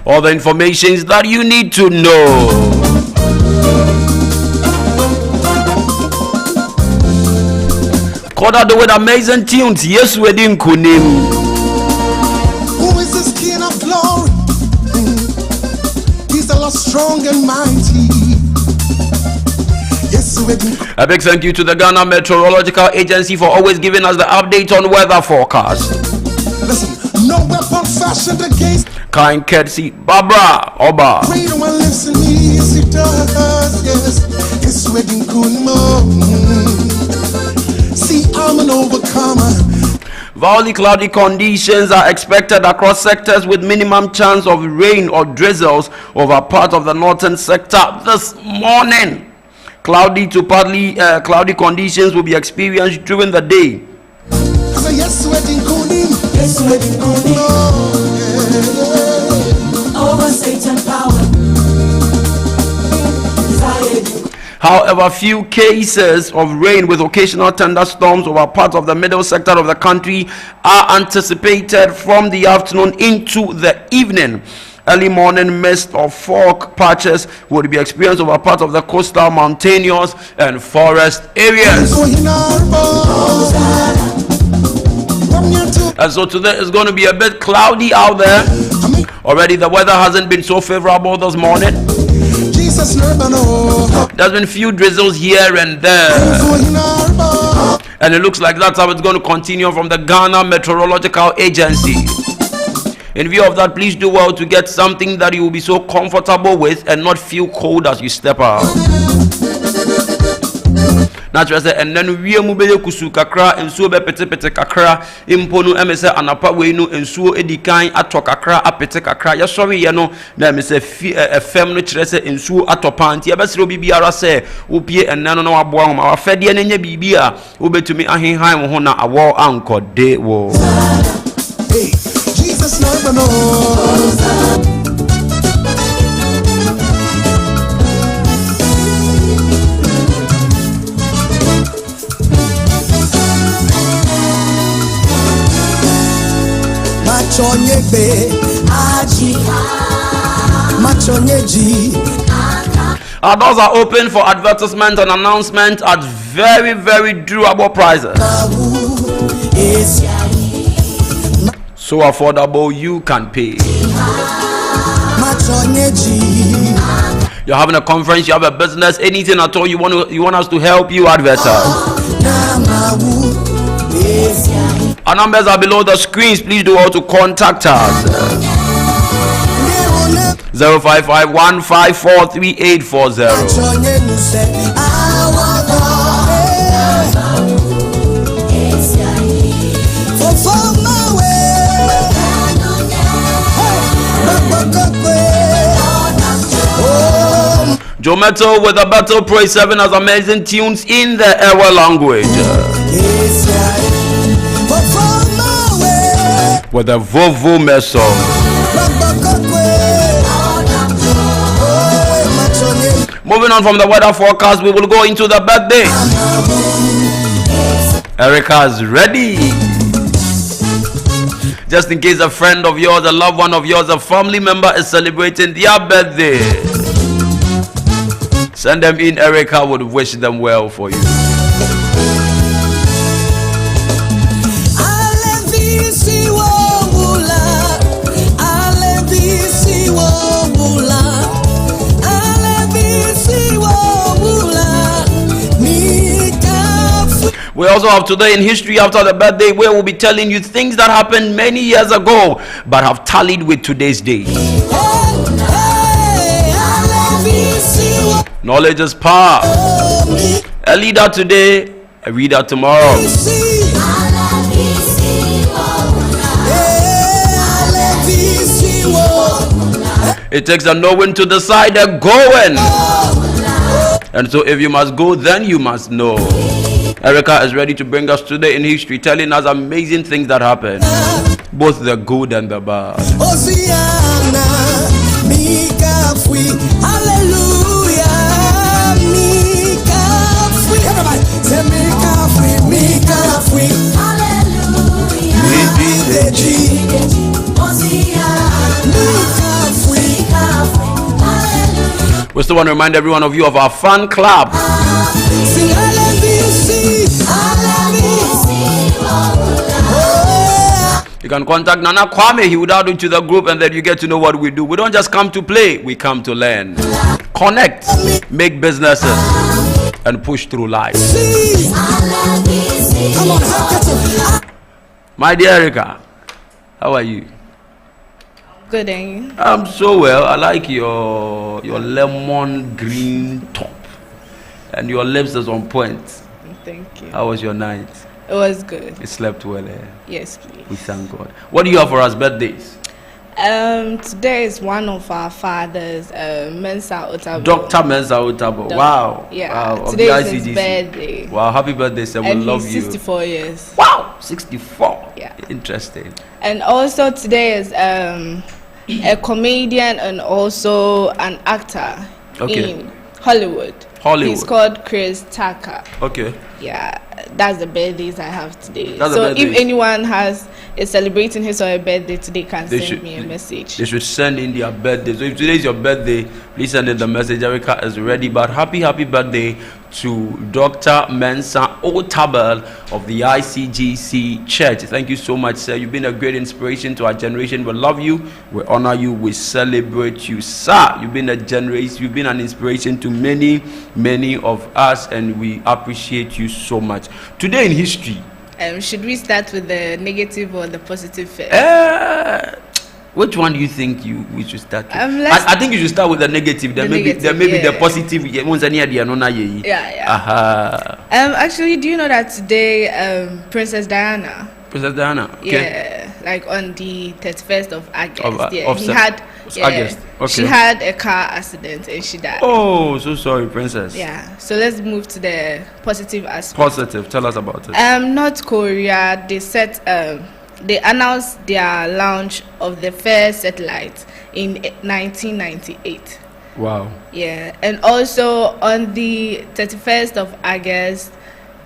All the informations that you need to know. Caught out with amazing tunes. Yes, we didn't kunim. Who is this King of glory? He's a lot strong and mighty. Yes, we didn't. A big thank you to the Ghana Meteorological Agency for always giving us the update on weather forecast. Listen, no weapon fashioned against. Kind courtesy, Barbara Oba. Freedom and listen, yes, it does. Yes, it's wedding kuno. See, I'm an overcomer. Valley cloudy conditions are expected across sectors with minimum chance of rain or drizzles over part of the northern sector this morning. Cloudy to partly cloudy conditions will be experienced during the day. So yes, wedding kunim. Yes, wedding kunim. Over Satan power. However, few cases of rain with occasional thunderstorms over parts of the middle sector of the country are anticipated from the afternoon into the evening. Early morning mist or fog patches would be experienced over parts of the coastal, mountainous, and forest areas. And so today is going to be a bit cloudy out there. Already the weather hasn't been so favorable this morning. There's been few drizzles here and there, and it looks like that's how it's going to continue from the Ghana Meteorological Agency. In view of that, please do well to get something that you will be so comfortable with and not feel cold as you step out. Naturally, and then we are moving to kakra and so be pete kakra imponu emese anapa we no ensuo edikan ato kakra apete kakra ya sorry ye no na emese fm no kire se ensuo atopa nti e be sere bibiara se opie enna no na waboa ho ma wafede ne nya bibia obetumi ahenhan wo ho na awo ankode wo. Hey, Jesus no. Our doors are open for advertisement and announcement at very, very doable prices. So affordable you can pay. You're having a conference, you have a business, anything at all you want us to help you advertise. Our numbers are below the screens. Please do all to contact us. 055-154-3840. Joe Metal with a Battle Pro 7 has amazing tunes in the Ewa language. With a Vovo Meso. Moving on from the weather forecast, we will go into the birthday. Erica's ready. Just in case a friend of yours, a loved one of yours, a family member is celebrating their birthday, send them in. Erica would wish them well for you. We also have today in history after the birthday, where we'll be telling you things that happened many years ago but have tallied with today's day. Knowledge is power. A leader today, a reader tomorrow. It takes a knowing to decide a going. And so if you must go, then you must know. Erica is ready to bring us today in history, telling us amazing things that happen, both the good and the bad. Still want to remind every one of you of our fan club. Sing You can contact Nana Kwame. He would add you to the group, and then you get to know what we do. We don't just come to play, we come to learn, connect, make businesses, and push through life. Come on, My dear Erica, how are you? Good, and you? I'm so well. I like your lemon green top, and your lips is on point. Thank you. How was your night? It was good. You slept well, eh? Yes, please. We thank God. What do you have for us birthdays? Today is one of our fathers, Mensa Otabo. Dr. Mensa Otabo. Wow. Yeah. Wow. Today is his birthday. Wow. Happy birthday, sir. We And love he's you. 64 years. Wow. 64. Yeah. Interesting. And also today is a comedian and also an actor in Hollywood. He's called Chris Tucker. Okay. Yeah, that's the birthdays I have today. That's so if anyone is celebrating his or her birthday today, can They send should- me a message. They should send in their birthday. So if today is your birthday, please send in the message. Erica is ready. But happy birthday to Dr. Mensa Otabel of the ICGC Church. Thank you so much, sir. You've been a great inspiration to our generation. We love you. We honor you. We celebrate you, sir. You've been You've been an inspiration to many of us, and we appreciate you so much. Today in history. Should we start with the negative or the positive first? Which one do you think we should start with? I think you should start with the negative. Then maybe the positive. Actually, do you know that today Princess Diana? Okay. Yeah, like on the 31st of August. August. Okay. She had a car accident and she died. Oh, so sorry, Princess. Yeah. So let's move to the positive aspect. Positive. Tell us about it. North Korea, they announced their launch of the first satellite in 1998. Wow. Yeah, and also on the 31st of August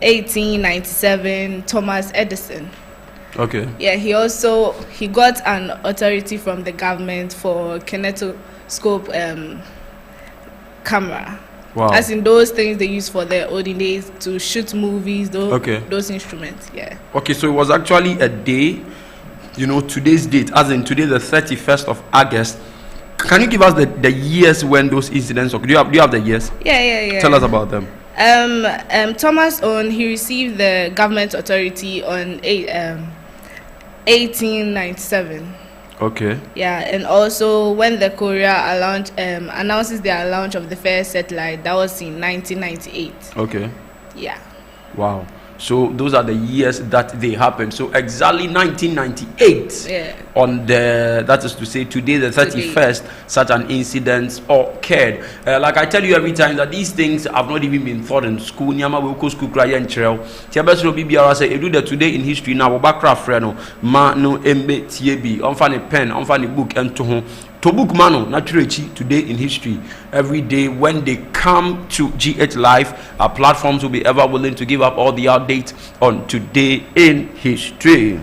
1897, Thomas Edison. Okay. Yeah, he got an authority from the government for kinetoscope camera. Wow. As in those things they use for the olden days to shoot movies, those instruments, yeah. Okay, so it was actually a day, today's date, as in today, the 31st of August. Can you give us the years when those incidents occurred? Do you have the years? Yeah. Tell us about them. Thomas he received the government authority on 1897. Okay. Yeah, and also when the Korea announces their launch of the first satellite, that was in 1998. Okay. Yeah. Wow. So those are the years that they happened. So exactly 1998. Yeah. That is to say today the 31st, such an incident occurred. Like I tell you every time that these things have not even been thought in school. Nyama we go school cry and trail. Tiabesro BBR say edu the today in history now. Obakra freno ma no embe tiebi. Onfani pen, onfani book and to book mano naturally today in history. Every day when they come to GH Live, our platforms will be ever willing to give up all the updates on today in history.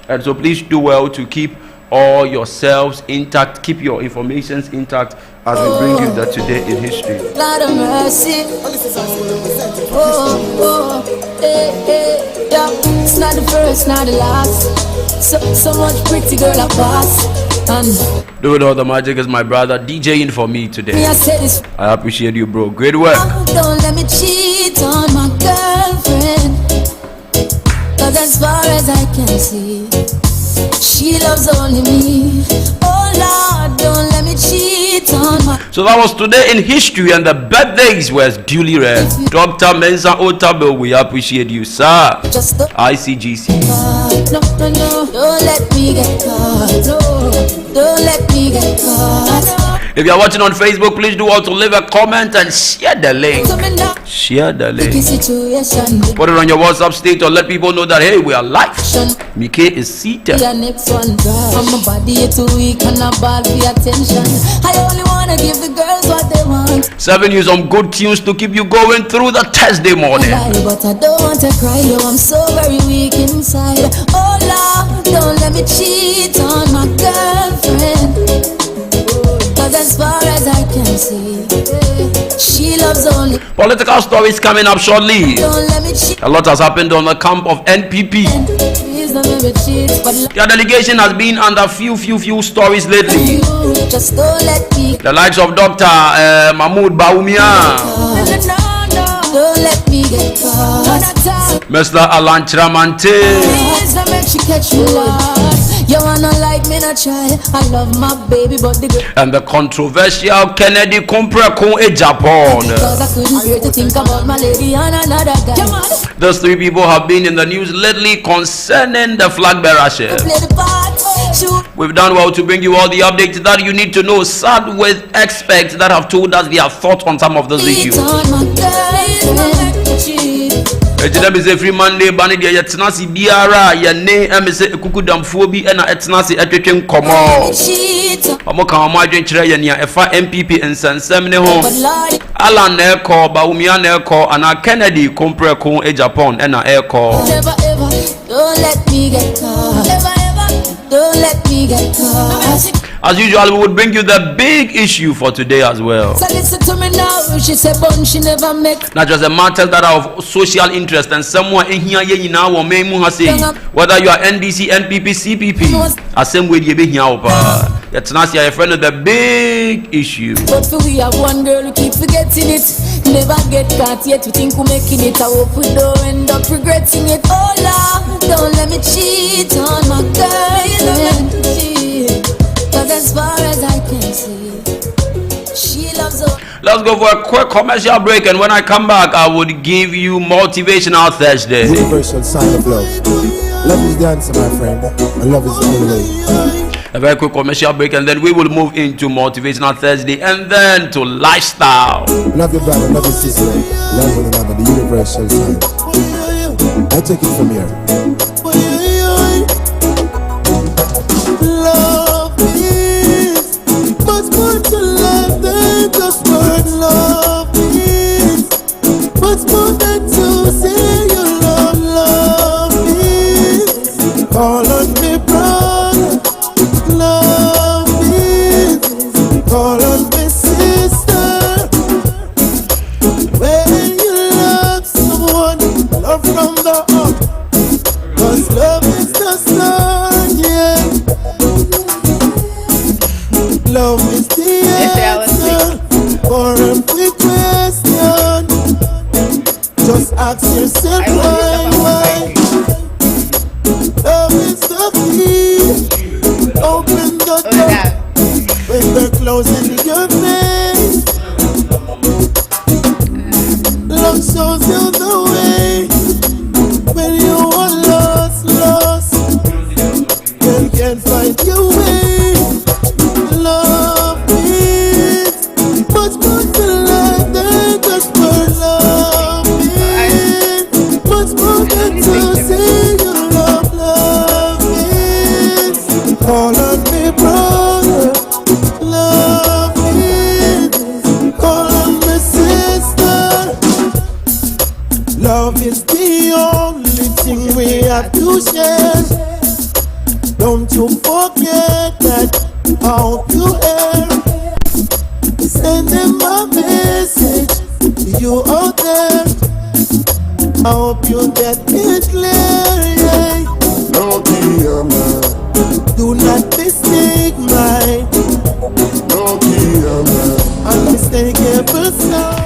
And so please do well to keep all yourselves intact, keep your informations intact as we bring you the today in history. Lord of mercy. Yeah. It's not the first, not the last. So much pretty girl I pass. Doing all the magic is my brother DJing for me today. I appreciate you, bro. Great work. Don't let me cheat on my girlfriend, 'cause as far as I can see, she loves only me. Oh Lord, don't let me cheat on my. So that was today in history, and the birthdays was duly read. Dr. Mensa Otabel, we appreciate you, sir. Just ICGC. no, don't let me get caught. No, don't let me get caught. If you are watching on Facebook, please do also leave a comment and share the link. Share the link. Put it on your WhatsApp state or let people know that hey, we are live. Mike is seated. Next one, from my body too weak and a ball for attention. I only wanna give the girls what they want. Serving you some good tunes to keep you going through the Thursday morning. But I don't want to cry, yo, I'm so very weak inside. Oh Lord, don't let me cheat on my girlfriend, 'cause as far as I can see, Political stories coming up shortly. A lot has happened on the camp of NPP. Their delegation has been under few stories lately. The likes of Dr. Mahmoud Baumia, Mr. Alan Tramante, and the controversial Kennedy Kompreko in Japan. Those three people have been in the news lately concerning the flag bearership. We've done well to bring you all the updates that you need to know. Sad with experts that have told us their thoughts on some of those issues. Every Monday, Banny, Yetnasi Biara, Yane, Emise, Kukudamfobi, and Etnasi Etwin Komo. Amoka, Margin Trayania, FA MPP and San Semine Alan Airco, Baumia Airco, and a Kennedy Kompreko in Japan, and a Airco. Never ever, don't let me get caught. Never ever, don't let me get caught. As usual, we would bring you the big issue for today as well. So listen to me now. She said, "Bun, she never make." Not just the matters that are of social interest, and someone in here, you know, or may say whether you are NDC, NPP, CPP, the same way you be here. It's not your friend of the big issue. But for we have one girl who keep forgetting it. Never get caught yet. We think we're making it. I hope we don't end up regretting it. Oh Lord, don't let me cheat on my girl. As far as I can see, she loves all. Let's go for a quick commercial break, and when I come back, I would give you Motivational Thursday. Universal sign of love. Love is the answer, my friend, and love is the only way. A very quick commercial break, and then we will move into Motivational Thursday, and then to lifestyle. Love your brother, love your sister, love one another. The universal sign. I take it from here. Love is much more than to say you love is. Call on me, brother. Love is. Call on me, sister. When you love someone, love from the heart. 'Cause love is the sun, yeah. Love is the answer. For every question, just ask yourself why. Love is the key. Open the door when they're closing your face. Love shows you the way when you are lost. You can't find your way. Love is much more to life than just for love is. Much more than to say you love is. Call on me, brother. Love is. Call on me, sister. Love is the only thing we have to share. Don't you forget that out to air. Send them a message to you out there. I hope you get it clear, yeah. No dear man, do not mistake mine. No dear man, unmistakable sound.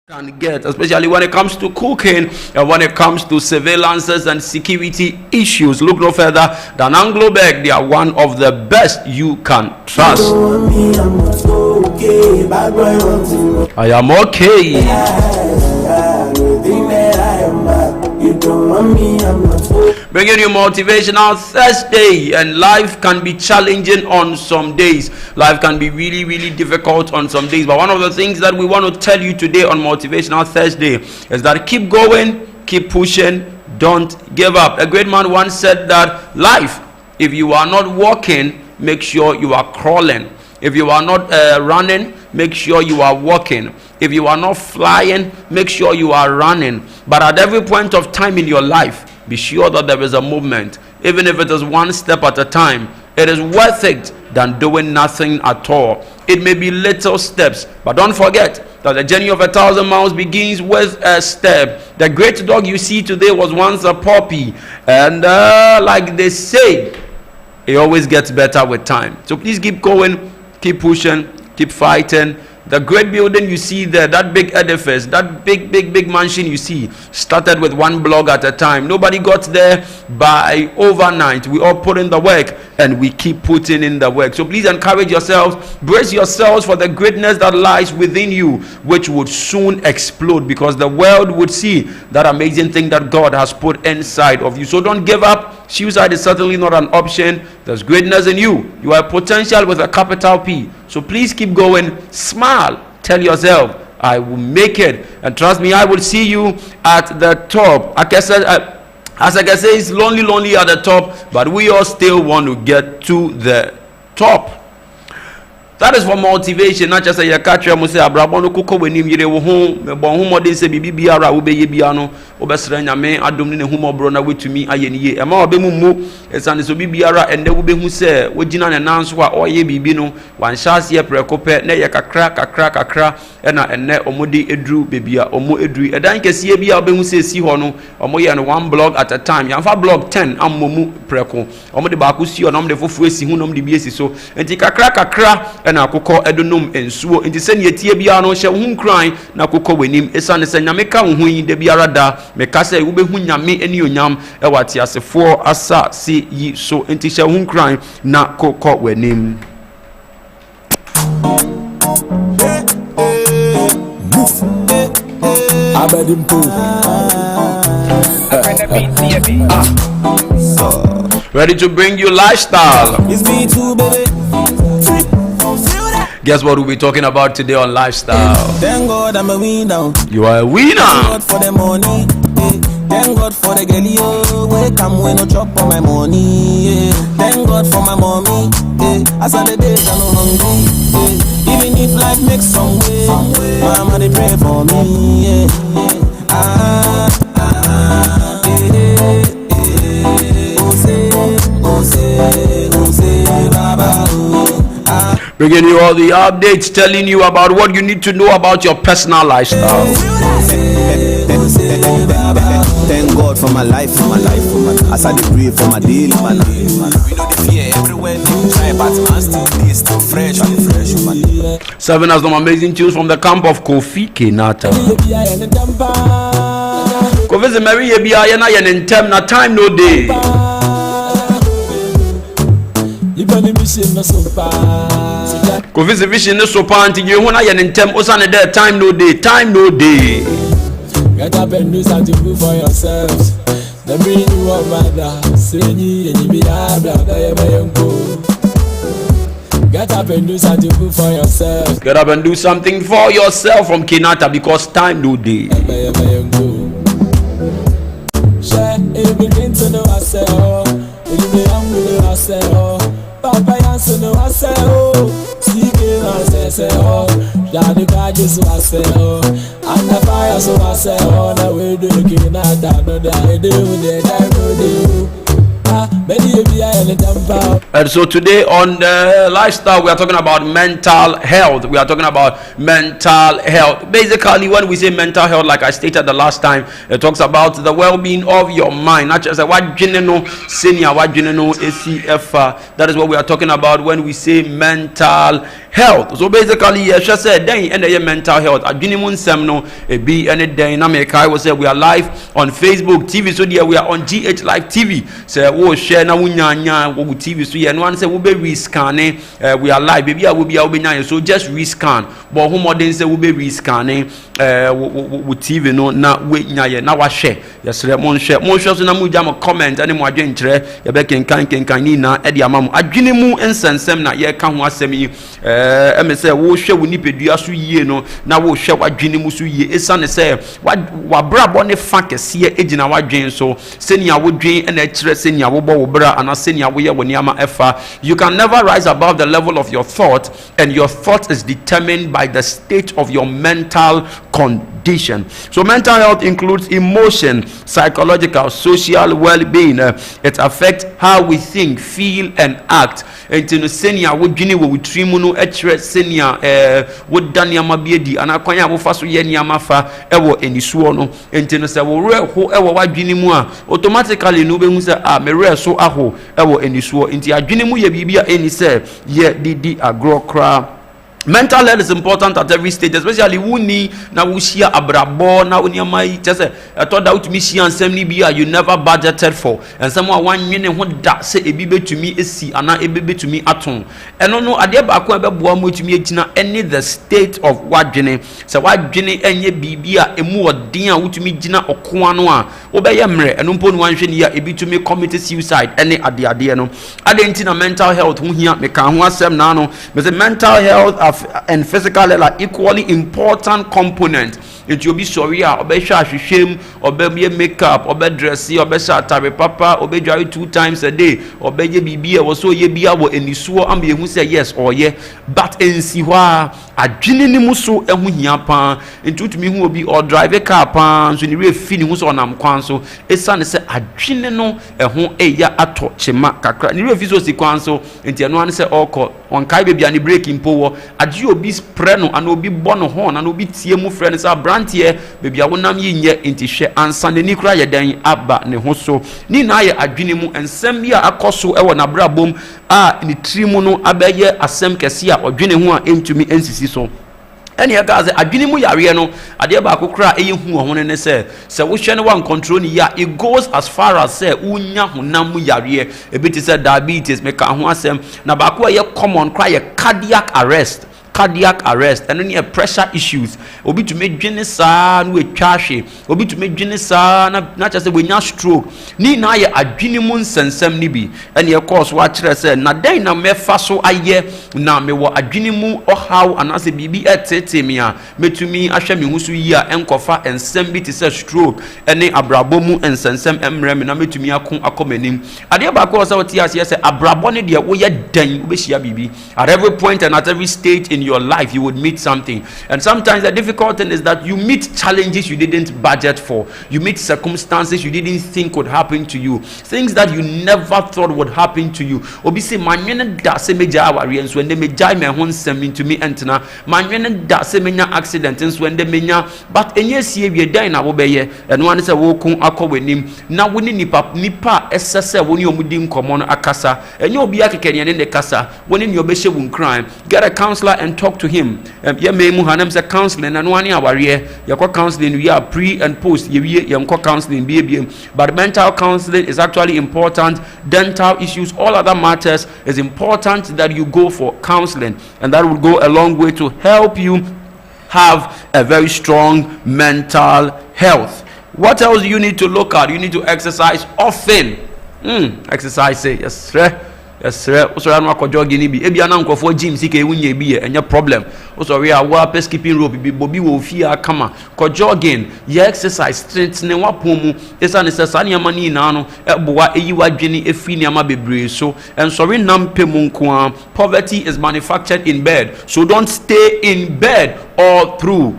Can get, especially when it comes to cooking and when it comes to surveillances and security issues. Look no further than Anglo-Beg. They are one of the best you can trust. I am okay. you don't want me, I'm not for. Bringing you Motivational Thursday, and life can be challenging on some days. Life can be really, really difficult on some days. But one of the things that we want to tell you today on Motivational Thursday is that keep going, keep pushing, don't give up. A great man once said that life, if you are not walking, make sure you are crawling. If you are not running, make sure you are walking. If you are not flying, make sure you are running. But at every point of time in your life, be sure that there is a movement. Even if it is one step at a time, it is worth it than doing nothing at all. It may be little steps, but don't forget that the journey of 1,000 miles begins with a step. The great dog you see today was once a puppy, and like they say, it always gets better with time. So please keep going, keep pushing, keep fighting. The great building you see there, that big edifice, that big mansion you see, started with one block at a time. Nobody got there by overnight. We all put in the work, and we keep putting in the work. So please encourage yourselves, brace yourselves for the greatness that lies within you, which would soon explode, because the world would see that amazing thing that God has put inside of you. So don't give up. Suicide is certainly not an option. There's greatness in you. You are potential with a capital P. So please keep going. Smile. Tell yourself, I will make it. And trust me, I will see you at the top. As I can say, it's lonely at the top, but we all still want to get to the top. That is for motivation. Not just a yakatra mo say abrabon koko wenim yire wo ho me bon ho modern say bibi biara wo beye bia no obesra nyame adom ne hu mobro na wetumi ayeniye e ma obemu mu esane so bibiara ende wo behu say wogina ne nanso a oye bibi no wan chance ye prekope na ye kakra na enne omode edru bebia omo edru edan kese bia obehu say si ho no omo ye no one blog at a time yamfa blog 10 ammomu preko omode ba ko si o no omode fofu esi hu no omode bi esi so enti kakra na akokɔ edunum ensuo nti sɛ ne etie bia no hye hu nkran na akokɔ wenim esane sɛ nyame ka hu yi de biara da meka sɛ wo behu nyame eni onyam e wate asefo asa se yi so nti hye hu nkran na akokɔ wenim. Ready to bring you lifestyle. It's me too, baby. Guess what we'll be talking about today on lifestyle? Thank God I'm a winner. You are a winner. Thank God for the money. Thank God for the girl, yo. Wake up when no chop for my money. Thank God for my mommy. As I the days I'm no hungry. Even if life makes some way, mama they pray for me. Bringing you all the updates, telling you about what you need to know about your personal lifestyle. Thank God for my life, as I pray for my daily man. We know the fear everywhere. Try but man still fresh. Serving us some amazing tunes from the camp of Kofi Kenata. Kofi Mary Yebia Yana Yentem na time no day. Kofi vision no so panti you wanna yentem osane there time no day. Get up and do something good for yourselves. The bring you up mother, say you and you be get up and do something good for yourself. Get up and do something for yourself from Kenata because time no day. Share it begin to know ourselves. It be hungry ourselves. Papa Yanson no ourselves. Seeking ourselves. Daddy God just ourselves. And the fire so ourselves. Now we do looking at that. No day do they. And so today on the lifestyle we are talking about mental health. Basically when we say mental health, like I stated the last time, it talks about the well-being of your mind, not just what general senior, what general ACF. That is what we are talking about when we say mental health. So basically yes, just said then and the mental health adwinimun semno e be any day na make I will say we are live on Facebook TV, so there we are on GH Live TV. So wo share na wunyanya wo TV so ye no an say wo be rescan we are live baby a wo bia wo benya so just rescan but ho modern say wo be rescan wo TV no na we nyaye na wa share yesre mon share so na mu jam comment ani mo adwen kire ye be kenkan ni na e de amamu adwene mu ensensem na ye ka ho asem yi me say wo hwe wo nipedua so yie no na wo hwe wadwene mu so yie esane say wa brabo ne fa kese ejina wadwen so senia wo dwen na kire senia wo bo wo bra ana senia wo ye wo niama efa. You can never rise above the level of your thought, and your thought is determined by the state of your mental condition. So mental health includes emotion, psychological, social well-being. It affects how we think, feel and act. Entino senia wo dwene wo trimu no ekire senia wo daniama biedi anakwanya wo faso ye niama fa ewo enisuo no. Entino se wo re ho ewo wadwene mu a automatically no be hu se me re so aho ewo enisuo. Enti adwene mu ye bibia eni se ye didi agrokra. Mental health is important at every stage, especially wuni na wushia abrabo na uniamai just I thought that me shi ansem ni bia you never budgeted for, and someone one nwene ho da say ebi betumi esi ana ebi betumi aton eno no ade ba ko ebeboa mo tumi agina any the state of wadwene say wadwene enye bibia emu odin a wutumi gina okoa no a wo be ye mre eno mpo no wanhwe ni ya ebi tumi commit suicide any ade no ade nti na mental health ho hia me kan ho asem na no me say mental health and physical health are equally important components. It will be sorry, obe shahwehwem, obe makeup, obe dressy, obe satare papa, obe dry 2 times a day, obe ye bibia wo so ye bia wo enisuo am ye hu say yes or ye, but ensi hwa adwene ni mu so ehu hia pa entutumi hu obi or drive a car pa so ni re fi ni hu so onam kwan so esane se adwene no ehu eya ato chema kakra ni re fi so si kwan so enti eno an se okọ on kai bebia ni breaking po wo ade obi spray no an obi bono horn an obi tie mu frɛ no sa brantie bebia wonam yinye enti hwɛ ansa ni kra ye dan aba ne ho so ni na ye adwene mu ensem ya akoso ewo na brabom a ni trimu no abeye asem kese a odwene ho a entumi ensisi so eni agaze adwene mu yare no ade ba akokra eyi hu ho ne se wo hwe ne wan control ni ya it goes as far as say unya honam mu yare ebiti say diabetes me ka ho asem na ba ko ye common cry ye cardiac arrest and any pressure issues obi to make dwene saa no etwahwe obi to make dwene saa na just we nya stroke ni na ye adwene mu nsensem ni bi and ye course wa kire say na den na mefa so aye na me wo adwene mu ohaw anase bibi etete me a metumi ahwe me husu yi a enkofa ensem bi te say stroke ene abrabo mu nsensem emre me na metumi akomanim ade ba ko say what yes say abrabo ne de wo ye dan wo be hia bibi at every point and at every stage in your life you would meet something, and sometimes the difficult thing is that you meet challenges you didn't budget for, you meet circumstances you didn't think would happen to you, things that you never thought would happen to you. Obi say manwene da se meja aware enso ende meja me ho nsem into me entena manwene da se menya accident enso ende menya but enye sie wie dan na wo beye eno ane se wo kun akọwenim na woni nipa esese woni omudi nkomo no akasa enye obi akekene ne kasa woni ne obehye wun crime. Get a counselor and talk to him. Ye me mu hanam say counseling and one aware ye ko counseling we are pre and post ye ko counseling be but mental counseling is actually important. Dental issues, all other matters is important that you go for counseling, and that will go a long way to help you have a very strong mental health. What else do you need to look at? You need to exercise often. Exercise say yes sir. Yes, sir. Also, I'm not jogging. If you are not for gym, see, you will be a problem. Also, we are well skipping rope. Bobby will fear come. Jogging, you exercise, strengthening what pomu is an necessary money nano. Boa, you are Jenny, a finiama be so. And sorry, nampemunkwa. Poverty is manufactured in bed. So don't stay in bed all through.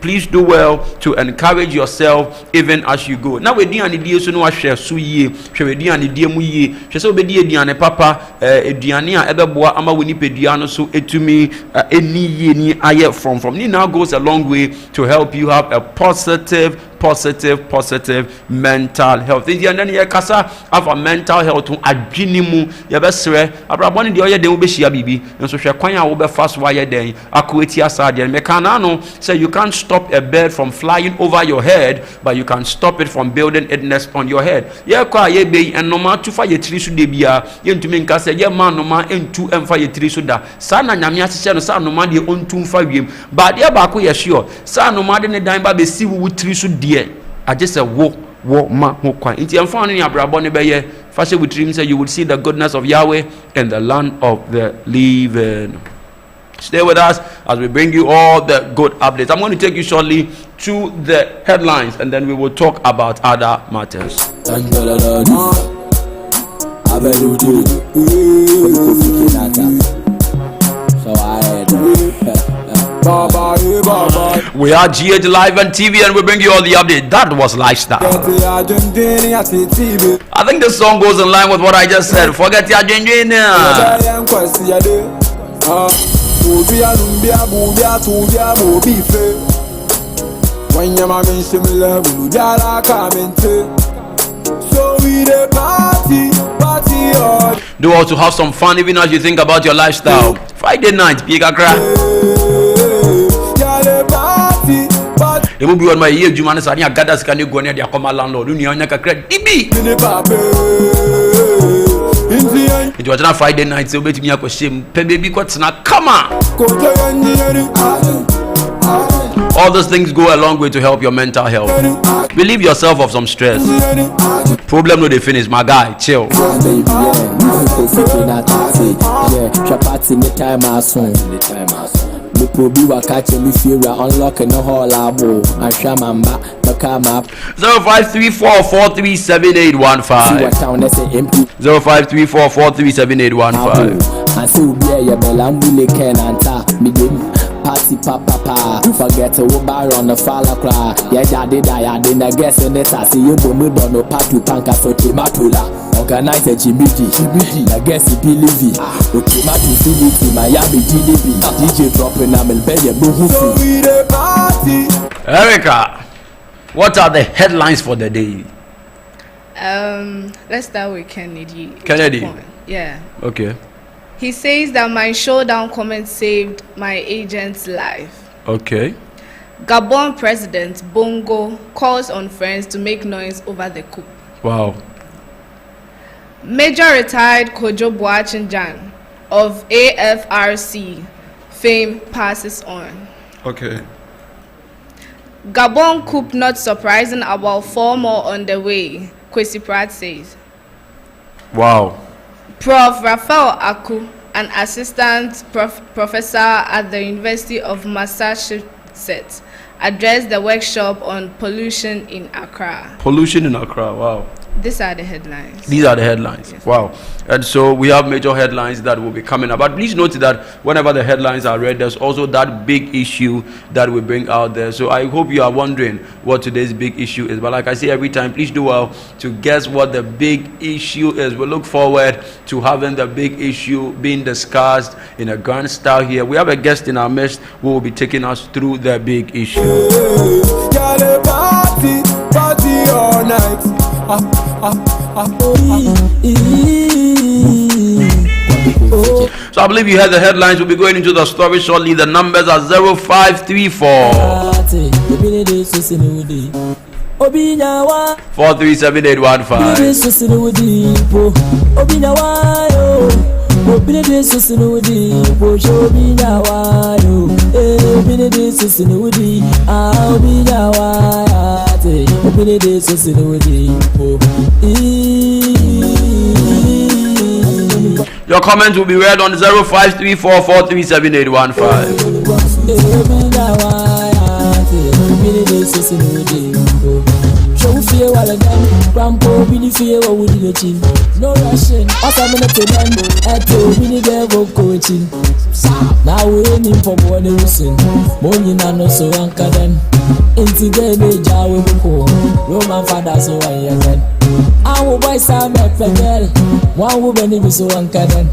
Please do well to encourage yourself even as you go. Now we do an idea so no share so ye. We do an idea mu ye. So be the papa eduania ebeboa ama woni pedua no so etumi eni ye ni aye from ni now goes a long way to help you have a positive positive mental health. And then you kasa have a mental health to adwinimu ya besre abrabon de oyɛ den wo behia bibi nso hwɛ kwan a wo be fast wa yɛ den akoeti asade me kana no say you can't stop a bird from flying over your head, but you can stop it from building its nest on your head. Ye kwa ye be enoma tu fa ye tiri so de bia ye ntumi nka say ye man noma entu emfa ye tiri so da sa na nyame ahyehyɛ no sa noma de ontu mfa wiem but ye ba ko ye sure sa noma de ne dan ba be si wo tiri so de agye say wo ma ho kwan nti emfa no ni abrabɔ ne be ye fa hye wo tiri say you will see the goodness of Yahweh in the land of the living. Stay with us as we bring you all the good updates. I'm going to take you shortly to the headlines and then we will talk about other matters. We are GH Live on TV and we bring you all the update. That was lifestyle. I think this song goes in line with what I just said. Forget your do also have some fun even as you think about your lifestyle. Friday night, big ACCRA. It will be on my year. You man, Sanya gathers can you go near the Akoma landlord? You know, DB. It was not Friday night, so bet me a question. Baby, what's not? Come on. All those things go a long way to help your mental health. Relieve yourself of some stress. Problem no they finish, my guy. Chill. The probi wa catch me fear unlock no hall abo ahwa mamba baka map 0534437815 0534437815 and say obi e belambule kenanta me dem party papa forget to bar on the fala cry ya jade da ya de na guess in it as you bo me don no patu panka so tomatula organize a GBD na guess believe okay matu fili my yabi GDB DJ dropping am el beye bohu Erica, what are the headlines for the day? Let's start with Kennedy. Yeah. Okay. He says that my showdown comment saved my agent's life. Okay. Gabon President Bongo calls on friends to make noise over the coup. Wow. Major retired Kojo Boachinjan of AFRC fame passes on. Okay. Gabon coup not surprising, about 4 more on the way, Kwesi Pratt says. Wow. Prof. RAPHAEL ARKU, an assistant professor at the University of Massachusetts, addressed the workshop on pollution in Accra. Pollution in Accra, wow. These are the headlines. These are the headlines. Yes. Wow. And so we have major headlines that will be coming up. But please note that whenever the headlines are read, there's also that big issue that we bring out there. So I hope you are wondering what today's big issue is. But like I say every time, please do well to guess what the big issue is. We look forward to having the big issue being discussed in a grand style here. We have a guest in our midst who will be taking us through the big issue. Party all night. So I believe you heard the headlines. We'll be going into the story shortly. The numbers are 0534 437-815. Your comments will be read on 0534 437-815. Show fear while again, Grandpa, Billy fear what would you chin? No rushing, as I'm in a ten, at two, we need coaching. Now we're aiming for what they listen. Morning and also anchor then. Into the jar we will go. Roman father, so I am. I will buy some at the girl. One woman is so anchor then.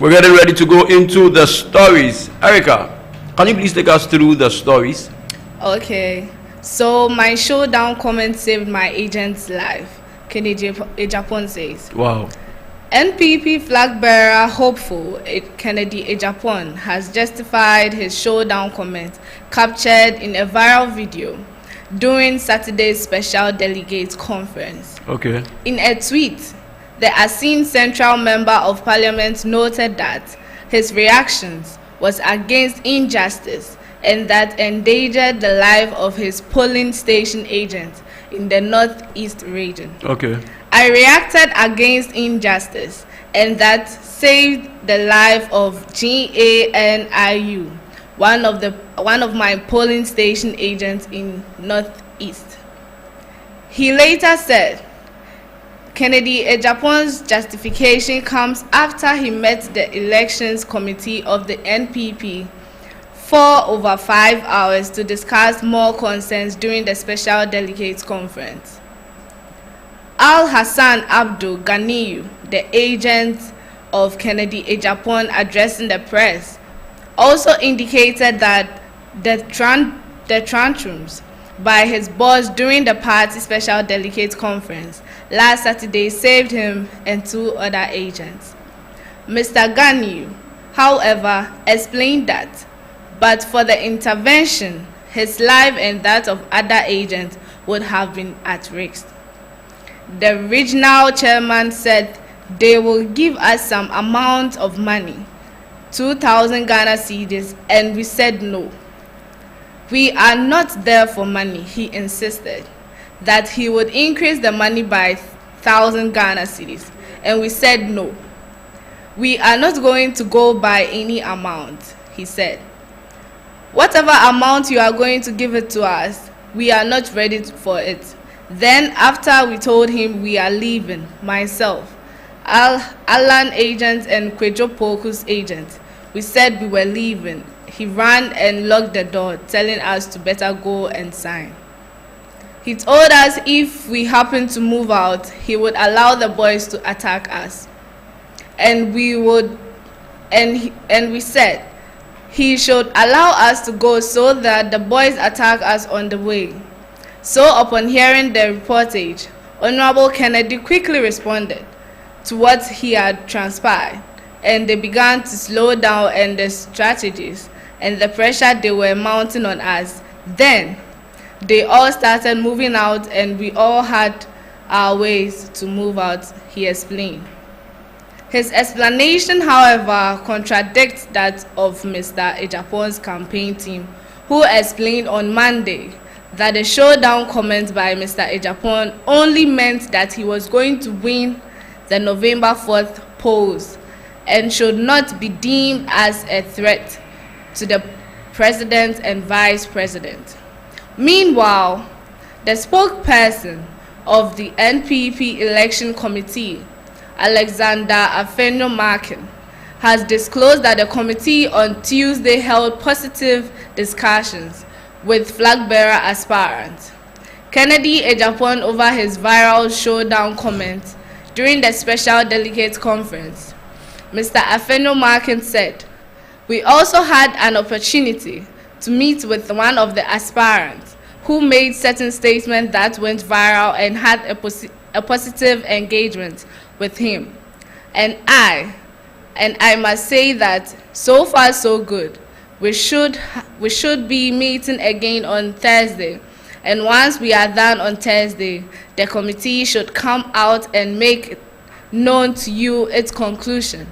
We're getting ready to go into the stories. Erica, can you please take us through the stories? Okay. So my showdown comment saved my agent's life. Kennedy Ejapon says. Wow. NPP flag bearer hopeful Kennedy Ejapon has justified his showdown comment captured in a viral video during Saturday's special delegates conference. Okay. In a tweet, the Asin Central Member of Parliament noted that his reactions was against injustice and that endangered the life of his polling station agent in the Northeast region. Okay. I reacted against injustice and that saved the life of GANIU, one of my polling station agents in Northeast. He later said, Kennedy Ejapon's justification comes after he met the elections committee of the NPP for over 5 hours to discuss more concerns during the special delegates conference. Al Hassan Abdul Ganiyu, the agent of Kennedy Ejapon addressing the press, also indicated that the tantrums by his boss during the party special delegates conference last Saturday saved him and 2 other agents. Mr. Ganiyu, however, explained that, but for the intervention, his life and that of other agents would have been at risk. The regional chairman said they will give us some amount of money, 2,000 Ghana cedis, and we said no. We are not there for money, he insisted, that he would increase the money by 1,000 Ghana cedis, and we said no. We are not going to go by any amount, he said. Whatever amount you are going to give it to us, we are not ready for it. Then, after we told him we are leaving, myself, Alan agent and Kwejo Poku's agent, we said we were leaving. He ran and locked the door, telling us to better go and sign. He told us if we happened to move out, he would allow the boys to attack us. And we said he should allow us to go so that the boys attack us on the way. So upon hearing the reportage, Honorable Kennedy quickly responded to what he had transpired, and they began to slow down and the strategies and the pressure they were mounting on us. Then they all started moving out and we all had our ways to move out, he explained. His explanation, however, contradicts that of Mr. Ejapon's campaign team, who explained on Monday that the showdown comment by Mr. Ejapon only meant that he was going to win the November 4th polls and should not be deemed as a threat to the president and vice president. Meanwhile, the spokesperson of the NPP election committee, Alexander Afenyo-Markin, has disclosed that the committee on Tuesday held positive discussions with flag-bearer aspirants. Kennedy Ejapon over his viral showdown comment during the special delegates conference. Mr. Afenyo-Markin said, "We also had an opportunity to meet with one of the aspirants who made certain statements that went viral and had a positive engagement with him. And I must say that so far so good. We should be meeting again on Thursday, and once we are done on Thursday, the committee should come out and make known to you its conclusion.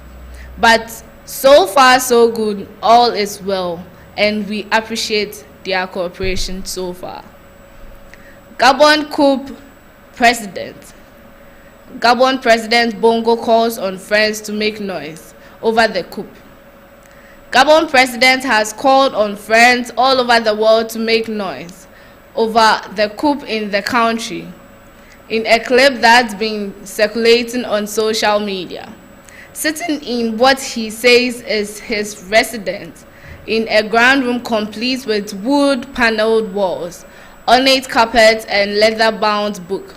But so far so good, all is well, and we appreciate their cooperation so far." Gabon coup president. Gabon President Bongo calls on friends to make noise over the coup. Gabon President has called on friends all over the world to make noise over the coup in the country in a clip that's been circulating on social media. Sitting in what he says is his residence in a grand room complete with wood-paneled walls, ornate carpet, and leather-bound book,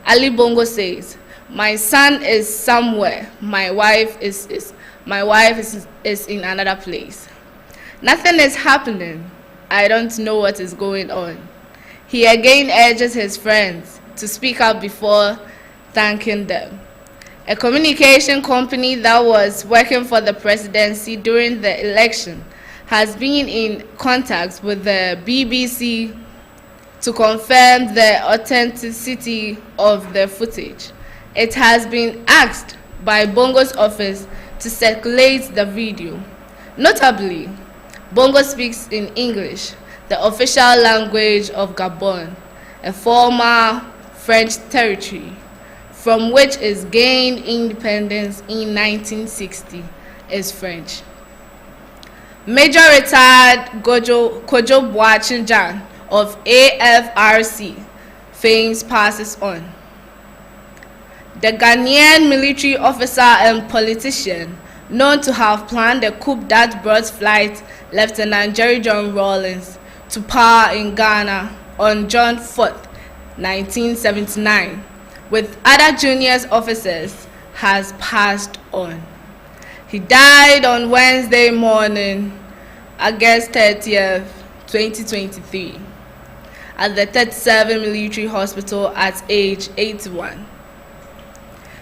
Ali Bongo says, "My son is somewhere. My wife is in another place. Nothing is happening. I don't know what is going on. He again urges his friends to speak up before thanking them. A communication company that was working for the presidency during the election has been in contact with the BBC to confirm the authenticity of the footage. It has been asked by Bongo's office to circulate the video. Notably, Bongo speaks in English, the official language of Gabon, a former French territory, from which it gained independence in 1960, is French. Major retired Kojo Boachin-Jan of AFRC fame passes on. The Ghanaian military officer and politician known to have planned a coup that brought flight Lieutenant Jerry John Rawlings to power in Ghana on June 4, 1979, with other junior officers, has passed on. He died on Wednesday morning, August 30th, 2023, at the 37 Military Hospital at age 81.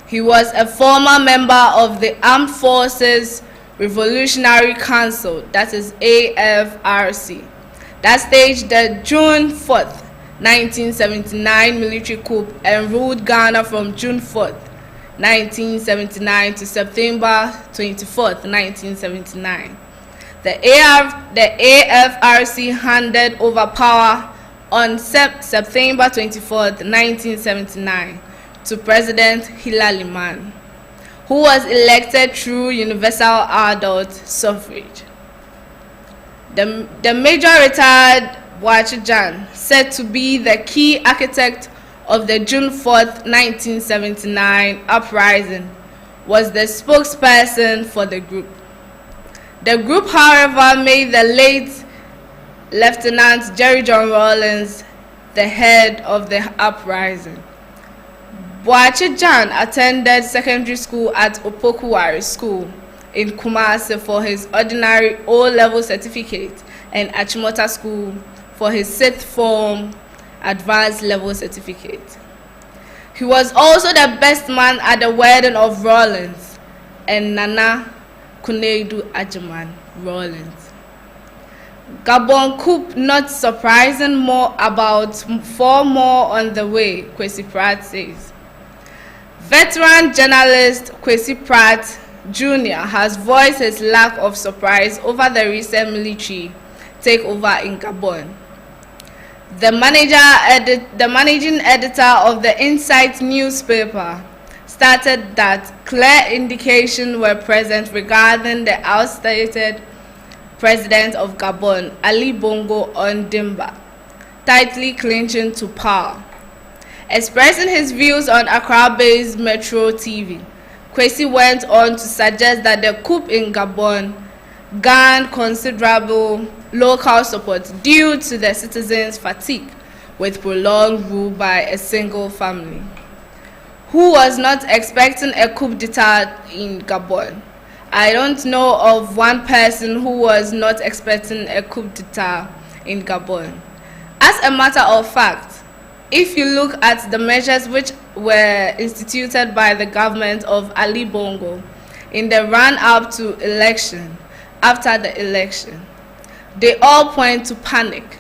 He was a former member of the Armed Forces Revolutionary Council, that is AFRC, that staged the June 4th, 1979 military coup and ruled Ghana from June 4th, 1979 to September 24th, 1979. The AFRC handed over power on September 24th, 1979 to President Hilary Liman, who was elected through universal adult suffrage. The Major retired Boachin-Jan, said to be the key architect of the June 4th, 1979 uprising, was the spokesperson for the group. The group, however, made the late Lieutenant Jerry John Rawlings the head of the uprising. Boachin-Jan attended secondary school at Opokuwari School in Kumasi for his ordinary O-level certificate and Achimota School for his 6th form advanced level certificate. He was also the best man at the wedding of Rawlings and Nana Kunedu Ajiman Rawlings. Gabon coup not surprising, more about 4 more on the way, Kwesi Pratt says. Veteran journalist Kwesi Pratt Jr. has voiced his lack of surprise over the recent military takeover in Gabon. The managing editor of the Insight newspaper stated that clear indications were present regarding the ousted president of Gabon, Ali Bongo Ondimba, tightly clinching to power. Expressing his views on Accra-based Metro TV, Kwesi went on to suggest that the coup in Gabon garnered considerable local support due to the citizens' fatigue with prolonged rule by a single family, who was not expecting a coup d'etat in Gabon. I don't know of one person who was not expecting a coup d'etat in Gabon. As a matter of fact, if you look at the measures which were instituted by the government of Ali Bongo in the run-up to election, after the election, they all point to panic,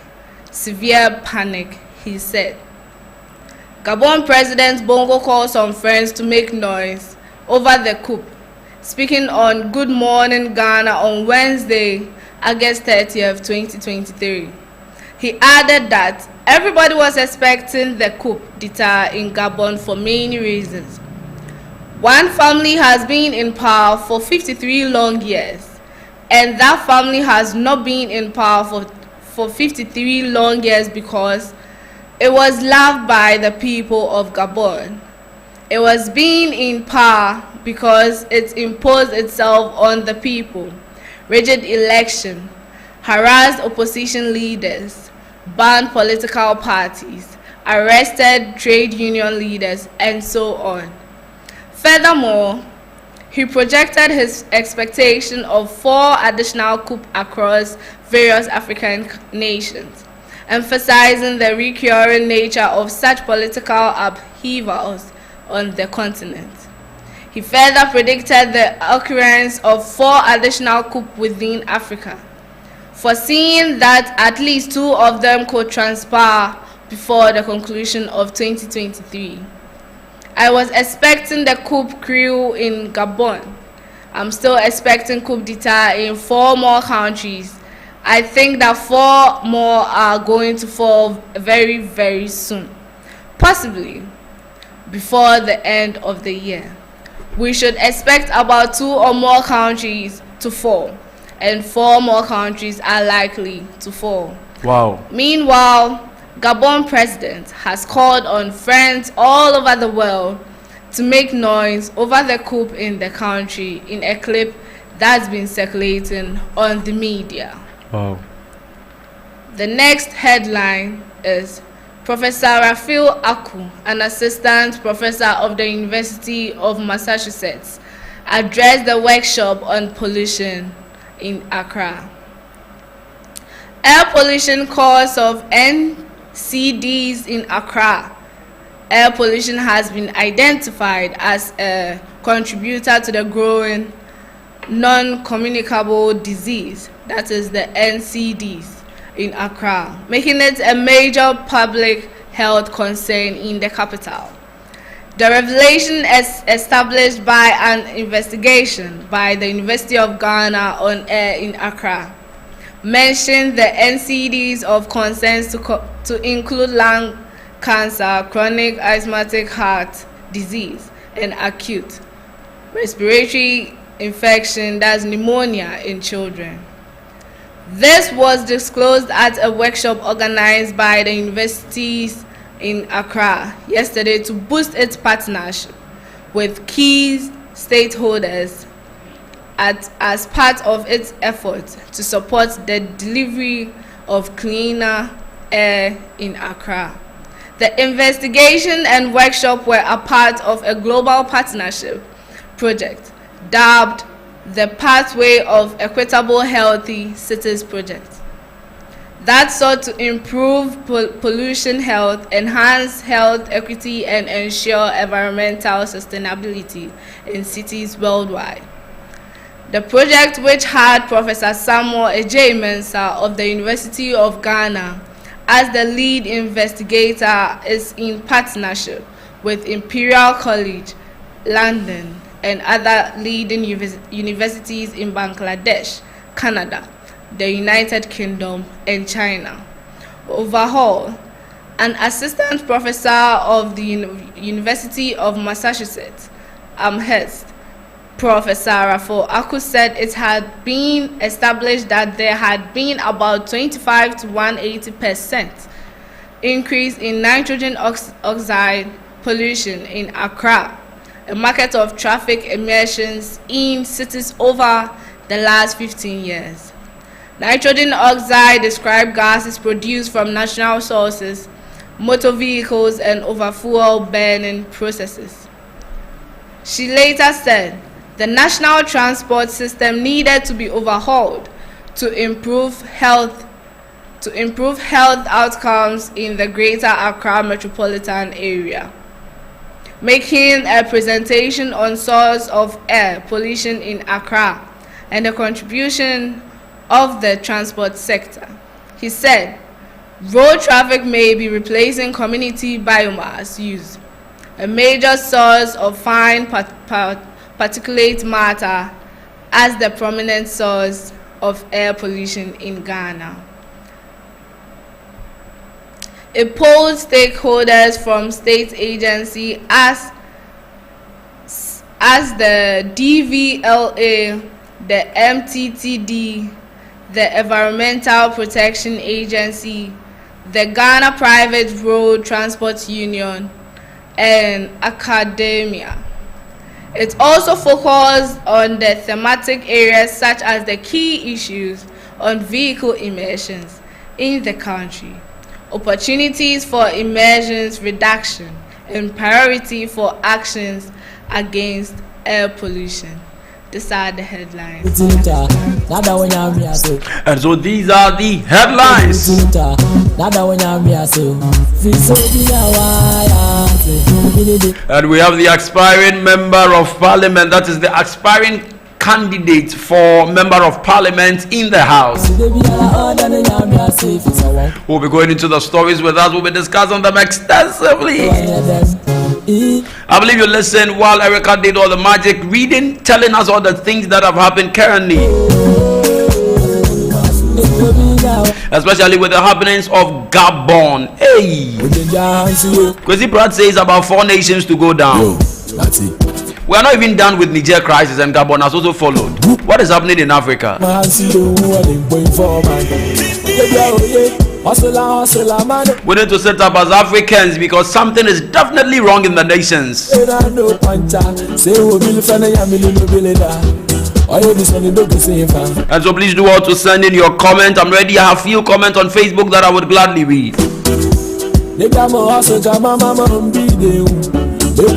severe panic, he said. Gabon President Bongo calls on friends to make noise over the coup. Speaking on Good Morning Ghana on Wednesday, August 30th, 2023, he added that everybody was expecting the coup d'etat in Gabon for many reasons. One family has been in power for 53 long years, and that family has not been in power for 53 long years because it was loved by the people of Gabon. It was being in power because it imposed itself on the people, rigid election, harassed opposition leaders, banned political parties, arrested trade union leaders, and so on. Furthermore, He projected his expectation of 4 additional coups across various African nations, emphasizing the recurring nature of such political upheavals on the continent. He further predicted the occurrence of 4 additional coups within Africa, foreseeing that at least 2 of them could transpire before the conclusion of 2023. I was expecting the coup crew in Gabon. I'm still expecting coup d'etat in 4 more countries. I think that 4 more are going to fall very, very soon, possibly before the end of the year. We should expect about 2 or more countries to fall, and 4 more countries are likely to fall. Wow. Meanwhile, Gabon president has called on friends all over the world to make noise over the coup in the country in a clip that's been circulating on the media. Wow. The next headline is Professor RAPHAEL ARKU, an assistant professor of the University of Massachusetts, addressed the workshop on pollution in Accra. Air pollution cause of NCDs in Accra. Air pollution has been identified as a contributor to the growing non-communicable disease, that is the NCDs, in Accra, making it a major public health concern in the capital. The revelation is established by an investigation by the University of Ghana on air in Accra mentioned the NCDs of concerns to include lung cancer, chronic asthmatic heart disease, and acute respiratory infection, that's pneumonia, in children. This was disclosed at a workshop organized by the universities in Accra yesterday to boost its partnership with key stakeholders as part of its efforts to support the delivery of cleaner air in Accra. The investigation and workshop were a part of a global partnership project dubbed the Pathway of Equitable Healthy Cities Project that sought to improve pollution health, enhance health equity, and ensure environmental sustainability in cities worldwide. The project, which had Professor Samuel Ejay-Mensah of the University of Ghana as the lead investigator, is in partnership with Imperial College London and other leading universities in Bangladesh, Canada, the United Kingdom, and China. Overall, an assistant professor of the University of Massachusetts, Amherst, Professor RAPHAEL ARKU, said it had been established that there had been about 25 to 180% increase in nitrogen oxide pollution in Accra, a market of traffic emissions in cities over the last 15 years. Nitrogen oxide described gases produced from natural sources, motor vehicles, and overfuel burning processes. She later said the national transport system needed to be overhauled to improve health outcomes in the greater Accra metropolitan area. Making a presentation on source of air pollution in Accra and the contribution of the transport sector, he said road traffic may be replacing community biomass use, a major source of fine particulate matter, as the prominent source of air pollution in Ghana. It polled stakeholders from state agencies as the DVLA, the MTTD, the Environmental Protection Agency, the Ghana Private Road Transport Union, and academia. It also focused on the thematic areas such as the key issues on vehicle emissions in the country, opportunities for emissions reduction, and priority for actions against air pollution. These are the headlines. And so these are the headlines. And we have the aspiring member of parliament, that is the aspiring candidate for member of parliament in the house. We'll be going into the stories with us. We'll be discussing them extensively. I believe you listened while Erica did all the magic reading, telling us all the things that have happened currently, especially with the happenings of Gabon. Hey, Kwesi Pratt says about 4 nations to go down. We are not even done with Niger crisis, and Gabon has also followed. What is happening in Africa? We need to set up as Africans because something is definitely wrong in the nations. And so please do all to send in your comment. I'm ready. I have few comments on Facebook that I would gladly read. This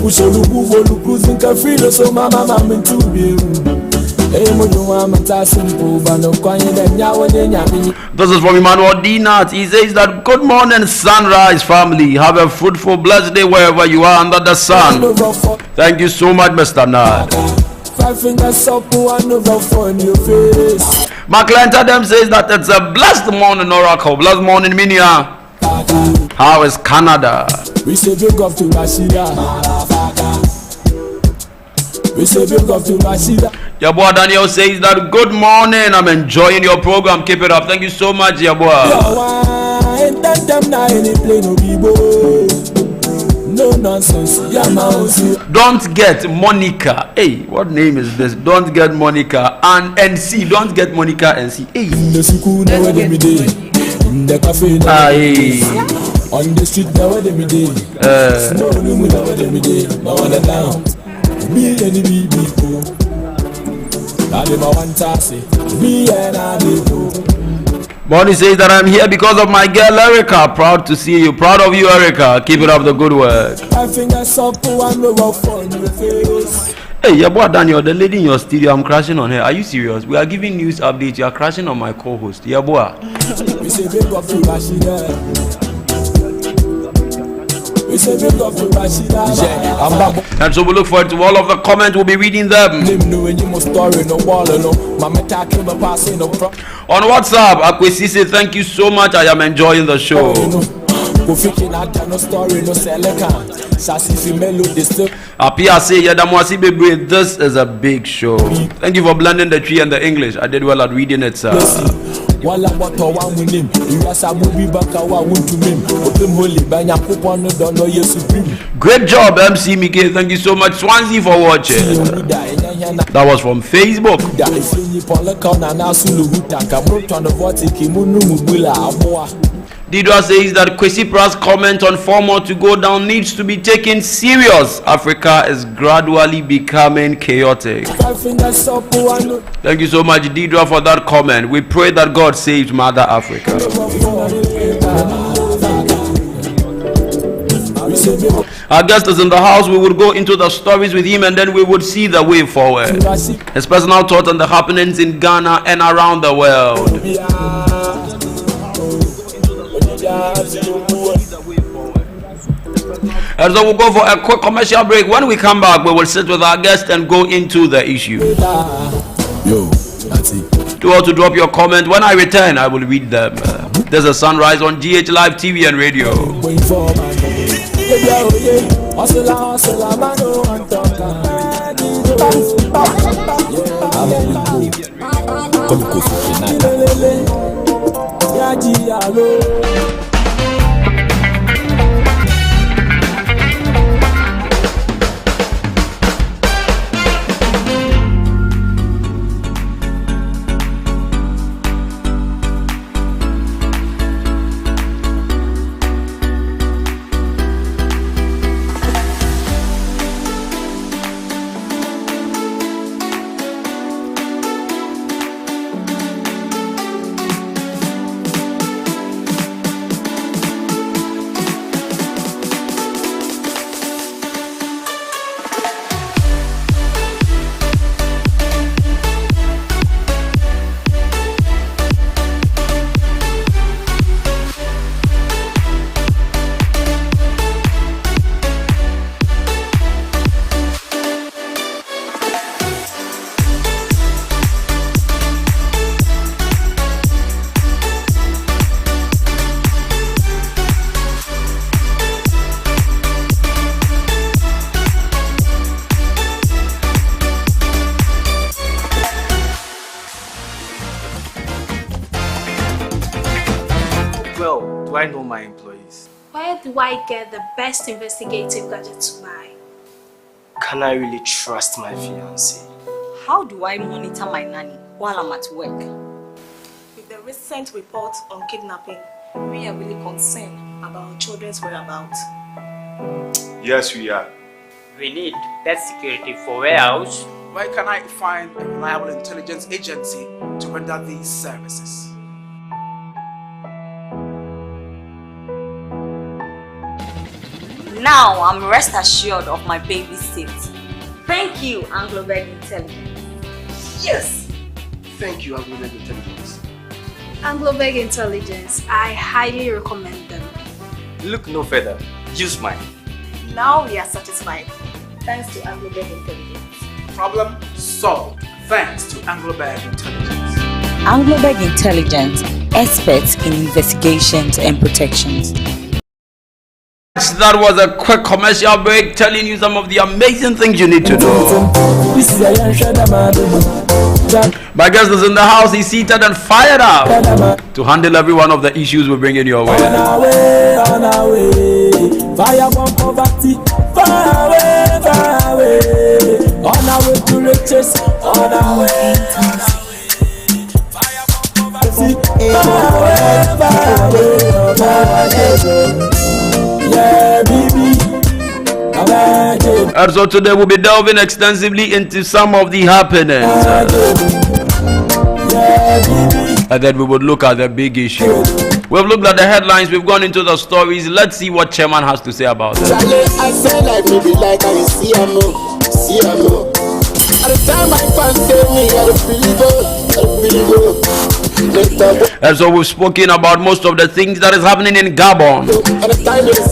is from Emmanuel Dinat. He says that good morning, Sunrise family. Have a fruitful, blessed day wherever you are under the sun. Thank you so much, Mr. Nat. My client Adam says that it's a blessed morning, Oracle. Blessed morning, Minia. How is Canada? We say big up to Rashida. We say big up to Rashida. Your boy Daniel says that good morning. I'm enjoying your program. Keep it up. Thank you so much, your boy. No nonsense. Don't get Monica. Hey, what name is this? Don't get Monica and NC. Don't get Monica and NC. Hey. In the cafe, on the street, now where them day. No room, now where them day. No one down. Me and the people. Now they want to say me and I do. Bonnie says that I'm here because of my girl Erica. Proud to see you. Proud of you, Erica. Keep it up the good work. I think I saw one on your face. Hey, your boy Daniel, the lady in your studio, I'm crashing on her. Are you serious? We are giving news updates. You are crashing on my co-host. Your boy. We say big up to Rashida. We say big up to Rashida. And so we look forward to all of the comments. We'll be reading them. On WhatsApp, Akwesi says, thank you so much. I am enjoying the show. Apia say, this is a big show. Thank you for blending the tree and the English. I did well at reading it, sir. Great job, MC Mike. Thank you so much, Swansea, for watching. That was from Facebook. Didra says that Kwesi Pratt's comment on 4 more to go down needs to be taken serious. Africa is gradually becoming chaotic. Thank you so much, Didra, for that comment. We pray that God saves Mother Africa. Our guest is in the house. We will go into the stories with him and then we would see the way forward. His personal thoughts on the happenings in Ghana and around the world. And so we'll go for a quick commercial break. When we come back, we will sit with our guest and go into the issue. Yo, that's it. Do all to drop your comment. When I return, I will read them. There's a sunrise on GH Live TV and radio. I know my employees? Where do I get the best investigative gadget to buy? Can I really trust my fiancé? How do I monitor my nanny while I'm at work? With the recent reports on kidnapping, we are really concerned about our children's whereabouts. Yes, we are. We need that security for warehouse. Where can I find a reliable intelligence agency to render these services? Now I'm rest assured of my baby's safety. Thank you, Anglo-Beg Intelligence. Yes! Thank you, Anglo-Beg Intelligence. Anglo-Beg Intelligence, I highly recommend them. Look no further. Use mine. Now we are satisfied. Thanks to Anglo-Beg Intelligence. Problem solved. Thanks to Anglo-Beg Intelligence. Anglo-Beg Intelligence, experts in investigations and protections. That was a quick commercial break telling you some of the amazing things you need to know. My guest is in the house. He's seated and fired up to handle every one of the issues we're bringing your way. On our way. Fire from poverty. Far away. On our way to riches. On our way. Fire from poverty. Far away. Yeah, baby. And so today we'll be delving extensively into some of the happenings. And then we would look at the big issue. We've looked at the headlines, we've gone into the stories. Let's see what Chairman has to say about it. I feel like maybe like I see I know. At the time my fans say me, I don't believe it. And so we've spoken about most of the things that is happening in Gabon.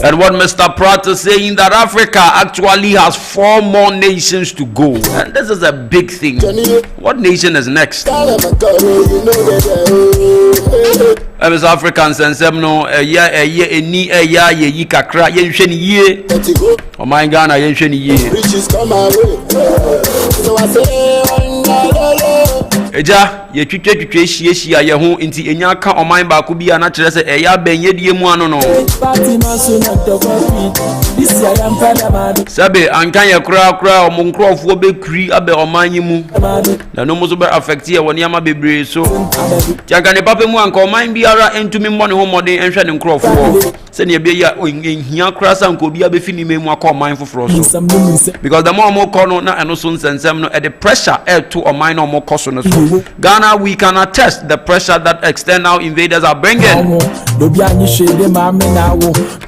And what Mr. Pratt is saying, that Africa actually has 4 more nations to go. And this is a big thing. What nation is next? As Africans and some no kakra oh my Ghana riches come my way. So I say Eja ye twitwe hia ye ho nti enya ka oman ba ko bia na kire se eya benye die mu ano no sabe ankan ye kura omo nkrofo be kuri abe oman yi mu na no mo so be affect ye woni ama bebre so tiaga ne papa mu anka oman biara entumi mmɔ ne ho mɔden enhwɛ ne nkrofo se ne be ya hia kura san ko bia be fini memu akɔ oman foforo so because the more mo kɔ no na eno so nsensem no e the pressure to oman no mo kɔ so no so Ghana, we can attest the pressure that external invaders are bringing.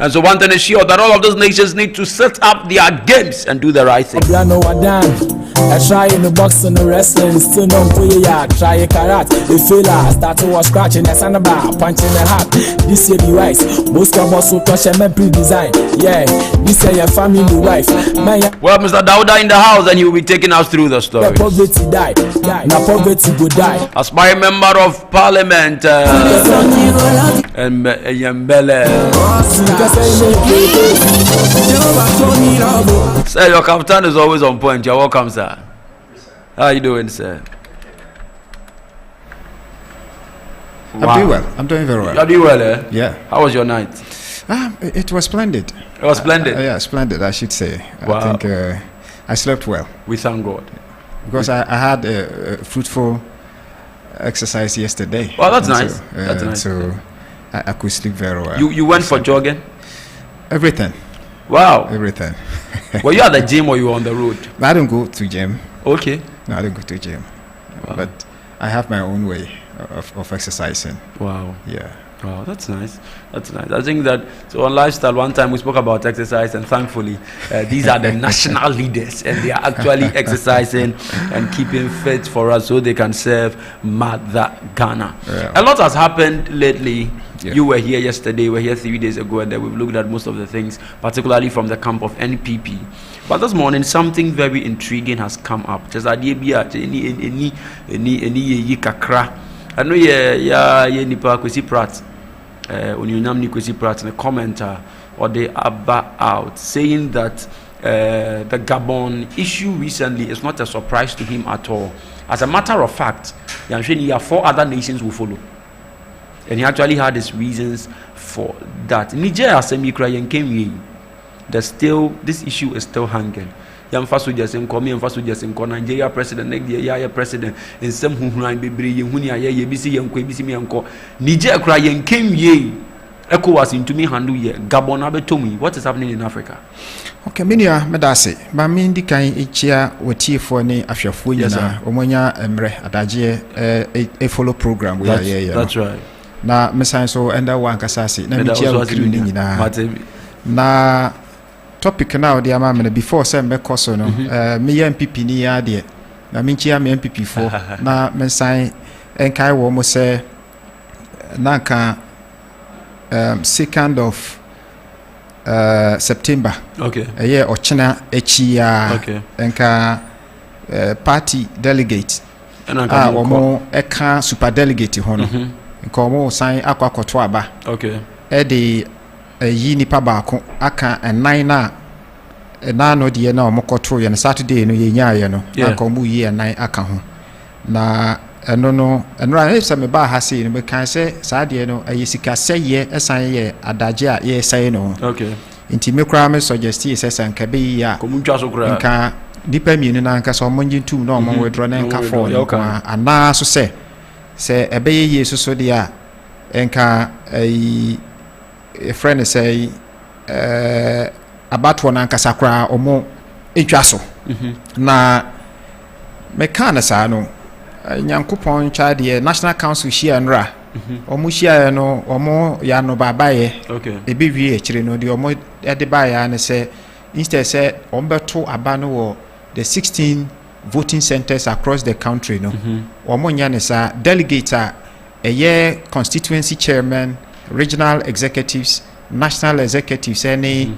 And so one thing is sure, that all of those nations need to set up their games and do the right thing. I try in the box and the wrestling, still don't play try a karat. The filler start to was scratching the sandbar, punching the hat. This year the wise, most of us will touch and pre-design. Yeah, this year your family wife. Well, Mr. Dauda in the house, and he will be taking us through the story. Poverty die, now poverty go die. Aspiring member of parliament and Yambele. Sir, your captain is always on point. You're welcome, sir. How are you doing, sir? Wow. I'm doing well. I'm doing very well. You're doing well, eh? Yeah. How was your night? It was splendid. It was splendid? Yeah, splendid, I should say. Wow. I think I slept well. We thank God. Because I had a fruitful exercise yesterday. Well, that's nice. So, that's nice. So I could sleep very well. You went for jogging? Everything. Wow. Everything. Were you at the gym or you were on the road? I don't go to gym. Okay. No, I don't go to gym. Wow. But I have my own way of exercising. Wow. Yeah. Wow, that's nice. That's nice. I think that so on lifestyle, one time we spoke about exercise, and thankfully, these are the national leaders, and they are actually exercising and keeping fit for us, so they can serve Mother Ghana. Yeah. A lot has happened lately. Yeah. You were here yesterday. We were here 3 days ago, and then we've looked at most of the things, particularly from the camp of NPP. But this morning, something very intriguing has come up. Just idea any kakra. I know ye nipa Kwesi Pratt. Onyonyam ni Kwesi Pratt in a commenter or the Abba out saying that the Gabon issue recently is not a surprise to him at all. As a matter of fact, 4 other nations will follow. And he actually had his reasons for that. Nigeria semi crying came in. This issue is still hanging. Yam faso just in come and faso just in Nigeria president next year president in some who be bring huni aye bisi yanko bisi mi yanko Nigeria crying came ye ECOWAS into me handle ye Gabon abetomi. What is happening in Africa? Okay, minia medase ba mi ndi kan echia wotiefo ne ahwefo nyina omonya emre adaje follow program we are. That's right. Na mesan so enda wankasa se na mi chia okiri ni nyina na topic now the amamene before say me koso no me MPP ni ya de na me chia me MPP fo na me san enkai wo mo say nanka 2nd of September. Okay. Ochina echia enka party delegate omo eka super delegate ho no nka omo san akwakoto aba. Okay. De yi nipa baako aka enan na no de na omokoto ye na Saturday no ye nyaa no aka omo yi enan aka ho na eno se me ba ha se no be kan se saade no ayesika seye esan ye adaje a ye sai no. Okay. Inti me kra me suggest se san ka be ya komutwa so kra nka dipa mienu na nka so omonji tu na omo withdraw na nka for no ana so se ebe ye so de a nka a friend say about one anka sakra omo etwa so na me kana sa no nyankopon cha de National Council share nra omo share no omo ya no babaye ebe wie ekire no de omo de baya ne say instead say ombeto aba no wo the 16 voting centers across the country no omo nya ne sa delegate a constituency chairman, regional executives, national executives, any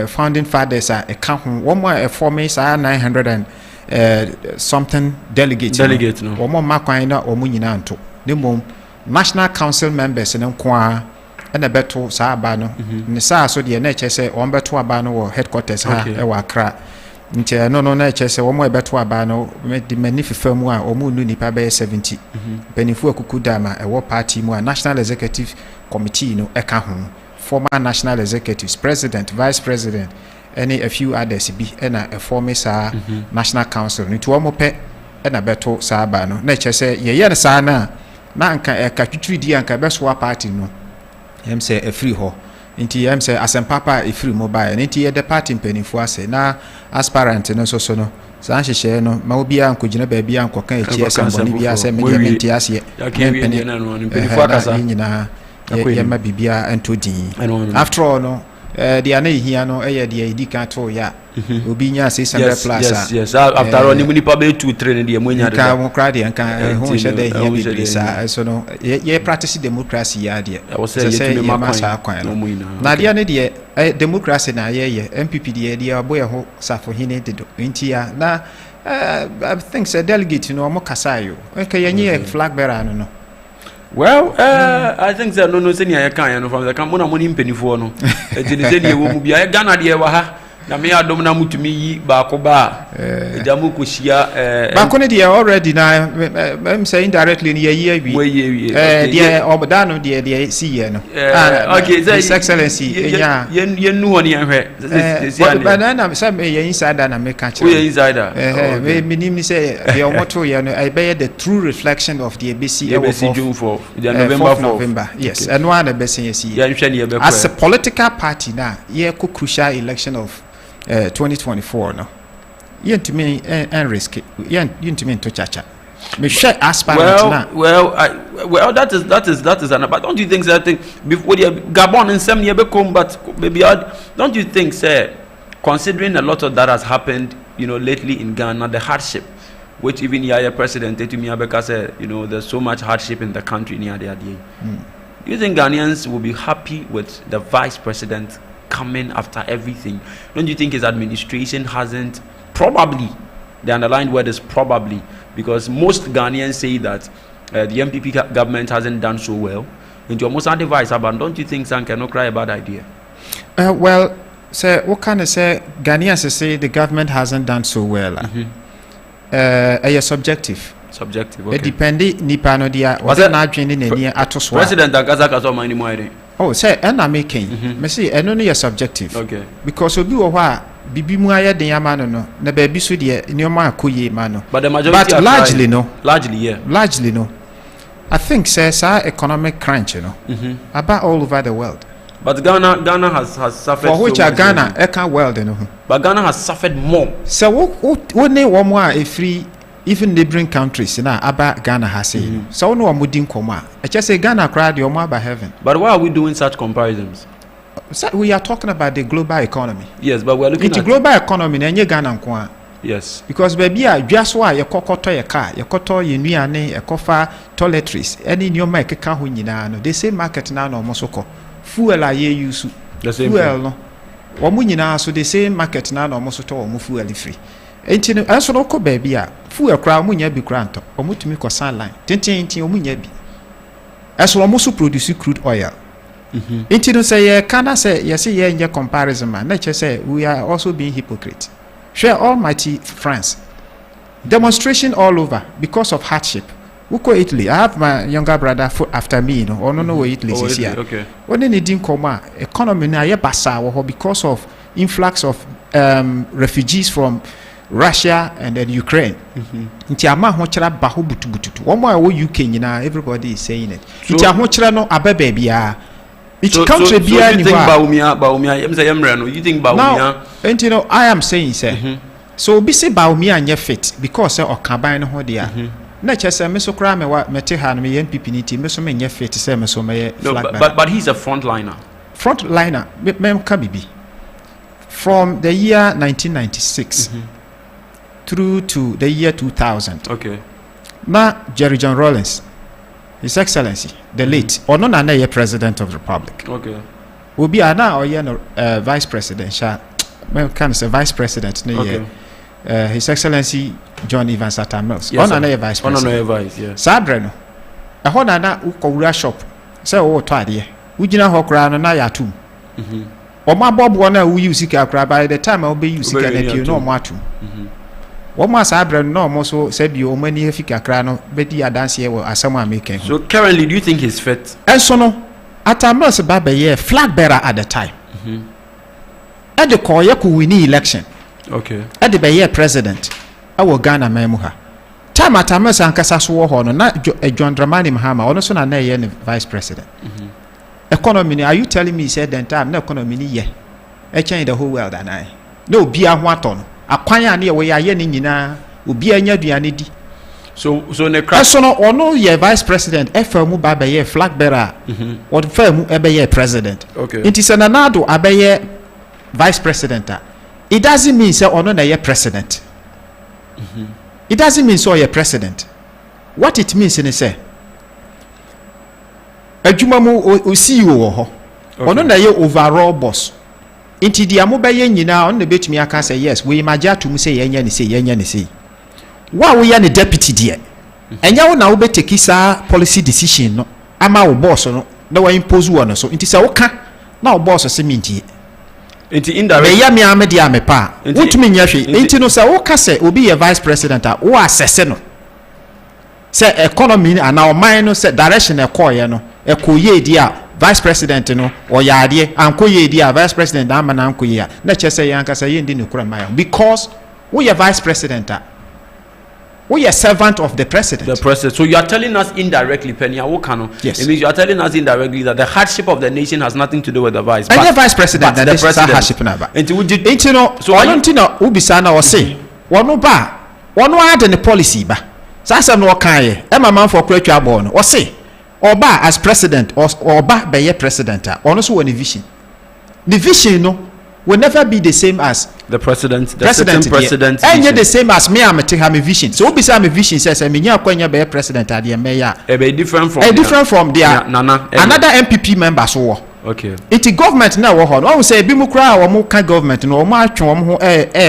founding fathers are account one more forming 900 and something delegates. No. One more makwaina or muninanto. The mom national council members and kwa and a better sabano. Nisa so the NHS on better abano or headquarters ha Accra. Nti no NHS one more better abano the magnificent one or munu nipa be 70. Benifu akukudama a war party mo national executive committee no eka ho. Former national executives, president, vice president, a few others be a former national council. Into one more pet and a better sabano. Nature say, ye sana, nanka a catutri and cabeswa party no. Him say a free ho. Into him say, as and papa a free mobile, and into the party penny for say, na aspirant and so no. Sanche share no, Maubia and Kujina baby and Cocan, cheers and Bolivia, say, Mentias yet. Yema bibia entodi after all no the ane here no the ID canto ya obi nya 600 plus yes after all ni munipa be 2-3 de amonya de ka mo krade nka ho hye de here bibia sa so no ye practice democracy ya de say ye masa kwan no na de ane de democracy na ye MPP de aboye ho safo hine de do ntia na I think say delegate no mo kasayo nke ye flag bearer no. Well, I think that no senior can from the Camona money penny for no. It will be a Ghana de Waha. Na me adomna mutumi bakoba jamu kushia bakone dia already na I'm saying directly near year dia obadano dia see no okay his excellency yeah you know one here but na say me insider na me catch we insider we minimum say the motto you know I bear the true reflection of the ABC June 4 November yes and one the best as a political party now yeah crucial election of 2024 no yent me and risk yent me to chacha me share aspirant now well that is an but don't you think that thing before the Gabon and some year become but maybe don't you think sir considering a lot of that has happened lately in Ghana, the hardship which even Yaya president to me Abeka said there's so much hardship in the country near the idea. Do you think Ghanaians will be happy with the vice president coming after everything? Don't you think his administration hasn't probably, the underlined word is probably, because most Ghanaians say that the MPP government hasn't done so well. And your most advice about, don't you think Sam cannot cry a bad idea? Well, sir, what can I say? Ghanaians say the government hasn't done so well. Subjective. Okay. It depends. Nipa no dia. Was it not training any atoswa? President Akazaka so many more. Oh, say and I'm making. Me see, and only subjective. Okay. Because obi wo ha bibi mu aye den amano no na ba bi so de nyoma akoye ma no. But the majority but largely no. Largely, yeah. Largely no. I think says our economic crunch, you know, about all over the world. But Ghana has suffered. For which so Ghana, can't world, you know. But Ghana has suffered more. So what name one more a free even neighboring countries now about Ghana has said. So no one would koma. I just say Ghana cried your more by heaven. But why are we doing such comparisons? So we are talking about the global economy. Yes, but we are looking at the global economy and Ghana nkwa. Yes. Because baby, just why you kokoto your car, you koto your nuane, you kofa toiletries, any new market can win you now. They say market now no mosoko. Fuel are ye use. The same fuel no. Wamu now so they say market now no mosoto or fuel free. Ain't you also no baby? Fuel crowd munya be granto, or mutumi ko sunline. Tintin omunya bi. As almost produce crude oil. Ain't you say can say yes ye in your comparison man. Nature say we are also being hypocrite. Share almighty France. Demonstration all over because of hardship. We go Italy. I have my younger brother after me, you know, or no where Italy is here. Okay. When they didn't come economy na ye basa because of influx of refugees from Russia and then Ukraine. Nti ama ho kira ba ho butubututu. One more UK nyina everybody is saying it. Nti ho kira no abebe bia. Each country bia ni Baumia, you think Baumia? And you know, I am saying, sir. So be say Baumia and fit because or combine ho dia. Na chese me so kra me wa mete ha no me NPP niti me so me nye fit say me so me but he's a frontliner. Frontliner me can be. From the year 1996 through to the year 2000. Okay. Na Jerry John Rawlings, His Excellency, the late, or no na President of the Republic. Okay. Will be ana or Vice Presidential. Well, can say Vice President. Okay. His Excellency John Evans Atta Mills. Yes, on Vice President. On Vice, yeah. Sabreno. A hona na ukowura shop. Say o to ade. Ugina ho kra no na ya tum. O ma bob wona we use sika kra by the time I be use sika na pio no mo atum. Woma Sabreno no mo so say bi o mani afika kra no be di adanse e wo asam American. So currently do you think he's fit? Enso no Atta Mills baba ye flag bearer at the time. At the call ye could win election. Okay. At the be president. Our Ghana memuha. Time Atta Mills ankasa so ho no na John Dramani Mahama ono so na na ye vice president. Economy, are you telling me said then time na economy ni ye? E change the whole world and I. No bia ho aton. Akwan ya na we ye ni nyina obi anya duane di. So ne crash. So no ono ye vice president FM baba ye flag bearer. Or FM ebe ye president. Okay. It is an anado abe vice president. It doesn't mean say ono na ye president. It doesn't mean so ye president. What it means is say adwuma mu o CEO wo ho. Ono na ye overall boss. Inti dia mo be ye nyina on na betumi aka say yes we imagine to say ye nya ni say. Wa we ya ne deputy there. Enya wo na wo be take sa policy decision no ama wo boss no na wa impose wo no so inti say wo ka na wo boss se minti. Inti indirect. Me ya me amedi amepa. Wotumi nya hwe. Inti no say wo ka say obi ye vice president a wo assess no. Say economy and our mind no say direction e call ye no. E ko ye di a vice president no or yaade anko ye di a vice president ama na anko ye a na che say yanka say ye ndi ne kura mai because we ye vice president a we are servant of the president. The president. So you are telling us indirectly, Penny Awokano. Yes. It means you are telling us indirectly that the hardship of the nation has nothing to do with the vice. And the vice president but the president hardship na ba. Enti no. So I don't know who be sana or say. One ba. One add in the policy ba. Sasa no kan ye. E mama for kwatwa abo no. O say oba as president or oba be ye president a. Ono so one vision. The vision no will never be the same as the president. The president. And yet the same as me. I'm a vision. So be some vision says I mean you are be president at the mayor. Be different from. Different from their another MPP member so. Okay. It's government now. One say be mu kra or mu can government no mu atwe mo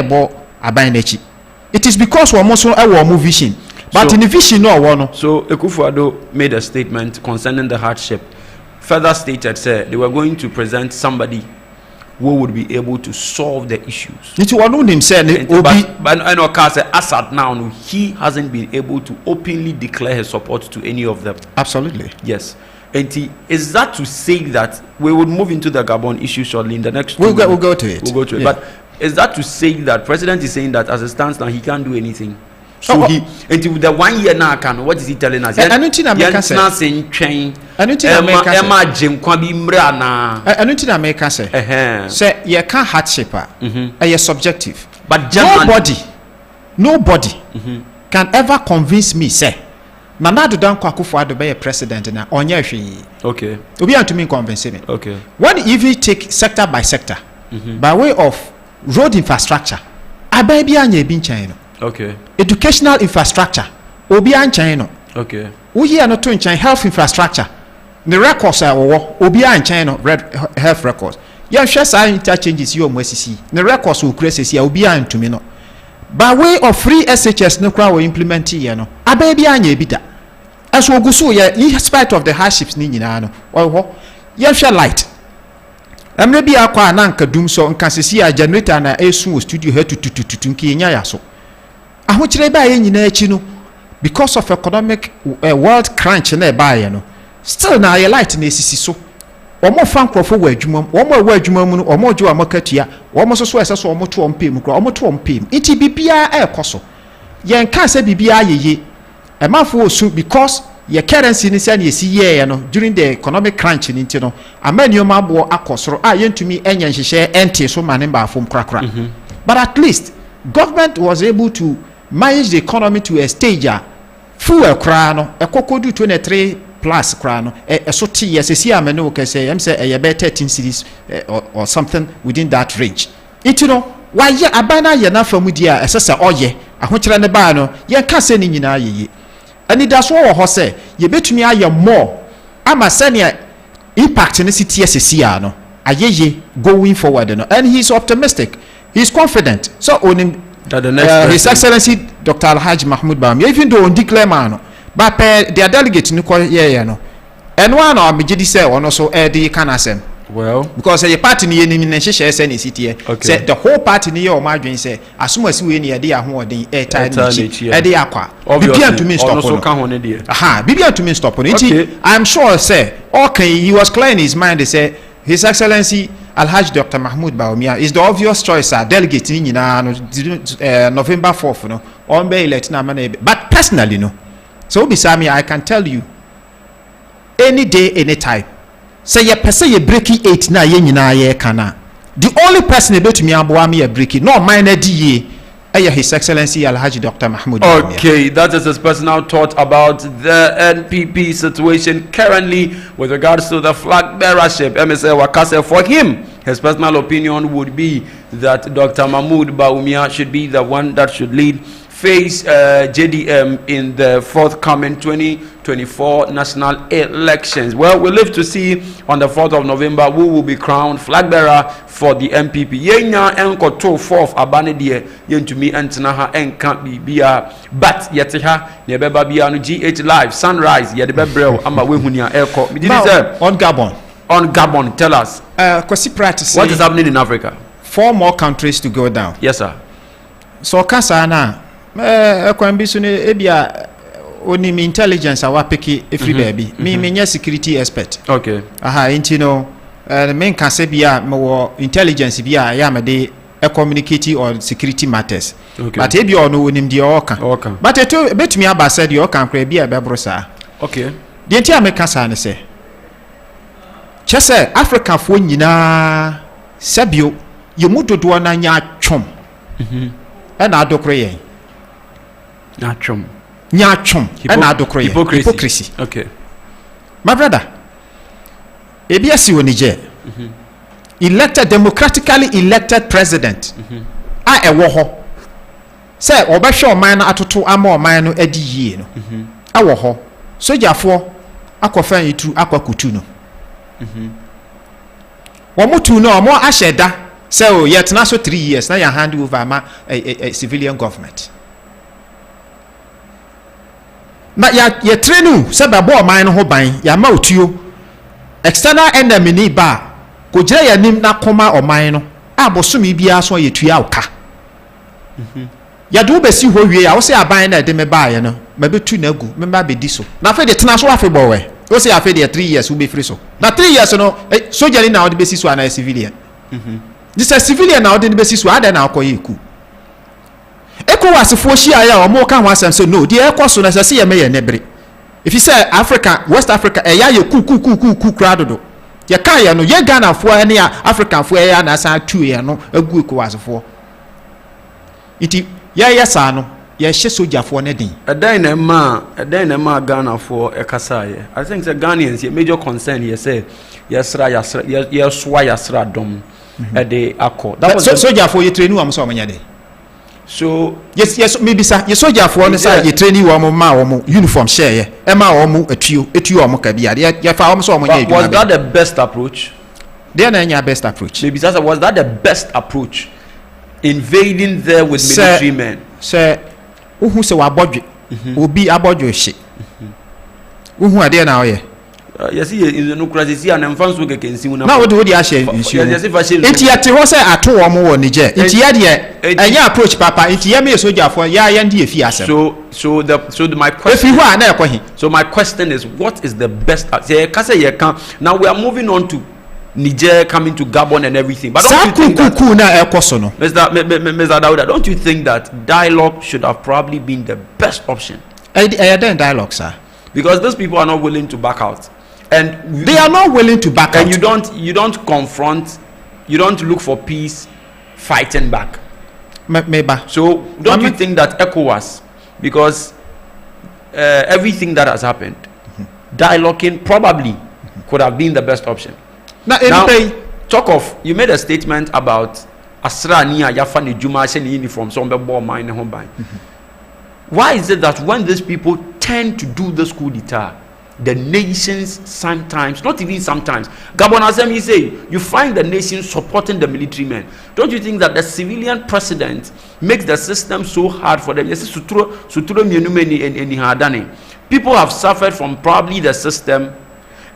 bo aban nachi. It is because we so e vision. But so, in the vision no one. So Akufo-Addo made a statement concerning the hardship. Further stated said they were going to present somebody who would be able to solve the issues. But I know Assad now, he hasn't been able to openly declare his support to any of them. Absolutely. Yes. And is that to say that we would move into the Gabon issue shortly in the next? We'll go to it. We'll go to it. Yeah. But is that to say that President is saying that as it stands now he can't do anything? So until the 1 year now can, what is he telling us? I don't think America say. America say you can't hardship. Subjective. But nobody can ever convince me say Nana Adodan Akufo-Addo be a president na onye hwe. Okay. Obi an to me convince me. Okay. When if you take sector by sector by way of road infrastructure, abai bi anya bi nchan no. Okay. Educational infrastructure, obi anchan no. Okay. Wo here no to nchan health infrastructure. The records are obi anchan no health records. Ya hwe sa interchanges you omwasisi. The records wo kresesi ya obi antumi no. By way of free SHS no kra we implement here no. Abai bi anya bi da. As we go so in spite of the hardships ni nyina no. Ya hwe light. Amre bi akwa na nka dum so nka sesi ya generator na esu studio he tutututu nki nya ya so. Ahokyere ba ye nyina achi no because of economic world crunch na ba ye no. Still na ye light na esisi so. Omo fan krofo wa adwuma, omo wa adwuma mu no, omo jo amakatua, omo so eseso omo to ompem kro, omo to ompem. Iti bibia ekoso. Ye nka se bibia yeye. Emafo osu because ye currency ni se na esi ye no during the economic crunch ni nti no, amanioma abo akosoro a yentumi enya nhihye ente so mane ba afom krakra. But at least government was able to manage the economy to a stage fuel kra no ekokodu 23 plus kra no so ti yesesi amene wo kese em say e be 13 series or something within that range. It no why abana ye na famu dia esese oye ahokyere ne ba no ye ka se ni nyina yeye ani da so wo ho se ye betumi aye more ama senia impact ne city esesi a no ayeye going forward no, and he's optimistic, he's confident. So on him that the next His Excellency Dr. Alhaji Mahmoud Bawumia, even though on declare man, but their delegate no no, and one or Mijidi say on also the canasem. Well, because a party ni ni share any city say the whole party ni your margin say as soon as we near the ahun the airtime the aqua bibia to me stop on bibia to me stop on it. I'm sure say okay, he was clear in his mind. They say His Excellency Alhaji Dr. Mahmoud Bawumia is the obvious choice delegate in November 4th no on be elect na man, but personally no. So beside me I can tell you any day any time say ye pese ye breaking 8 na ye nyina ye kana. The only person able to me aboa me breaking no minor DA His Excellency Alhaji Dr. Mahmoud Bawumia. Okay, that is his personal thought about the NPP situation currently with regards to the flag bearership. MSA Wakase, for him, his personal opinion would be that Dr. Mahmoud Bawumia should be the one that should face JDM in the forthcoming 2024 national elections. Well, we'll live to see on the 4th of November who will be crowned flag bearer for the MPP. Yenya enko to 4th abane die yentumi entena ha enka bibia but yeteha ne beba bia no GH live sunrise ye de bebrel ama wehunia eko. On Gabon, tell us. What is happening in Africa? 4 more countries to go down. Yes, sir. So kasa na kwambisu ne ebia oni mi intelligence awa peki every baby me security expert. Okay. Inti no men kan se bia me intelligence bia ya me de communicate on security matters. Okay. But ebia ono onim de oka. But eto betumi aba said de oka kra bia bebro sa. Okay. De nti ameka sa ne se chese Africa fo nyina sabio yemudodo na nya twom. And adokre Nyachum. And adokre hypocrisy. Okay. My brother, ABS Niger, democratically elected president. I a woho. Say obasho man atoto amo man no edi yie no. I woho. So jafo akofan yitu akwakutu no. Womutu no mo asheda. So yet now so 3 years now you hand over a civilian government. But ya trainu se babo man ho ban ya ma otuo external enemy ni ba ko gire ya nim na koma oman no abosumi bia so ye tua oka. Ya do be si ho wie ya wo se aban na de me ba ye no ma betu na gu me ba be di so na fe de tena so afe bo we o say afi dey 3 years we be free so na 3 years no soldier na on the basis one na civilian this is civilian na on the basis one na akoye ku ECOWAS fo shia ya o mo ka ho asem so no dey ekoso na say ye me ye nebre if you say Africa West Africa ya ye ku crowd do ye kan ye no ye Ghana fo ne African fo ya na san tu ye no agu ECOWAS fo iti ya sa no ye hye soldier fo ne din edan na ma Ghana fo ekasa ye I think the Ghanaians major concern here say yasra dom e dey akọ that was soldier fo ye train am so amanya dey so yes maybe sir ye soldier for on say ye training wo ma wo uniform share ye e ma wo etuo wo ka bia ye fa wo so wo nya was that the best approach there na nya best approach maybe sir was that the best approach invading there with military men sir who say wa bodwe obi abodwe hye who ade na wo ye yes in no crisis and enfanso keke nsimu na wo de ashe nsimu enti ya te ho say ato wo mo wo Niger enti ya de enya approach papa enti ya me soldier for ya ndi efi asem so my question if you na ekohi so my question is what is the best say kase ye kan now we are moving on to Niger coming to Gabon and everything but don't you think that na ekoso no Mr. Dauda don't you think that dialogue should have probably been the best option then dialogue sir because those people are not willing to back out and they are not willing to back out and you don't confront you don't look for peace fighting back maybe so don't you think that ECOWAS because everything that has happened dialoguing probably could have been the best option now talk of you made a statement about ACCRA ni ayafa ne juma she ne uniform so be ball mine ho ban why is it that when these people tend to do this coup d'etat the nations sometimes not even sometimes Gabon Assembly say you find the nation supporting the military men don't you think that the civilian president makes the system so hard for them yes suturo mienumeni and hadane people have suffered from probably the system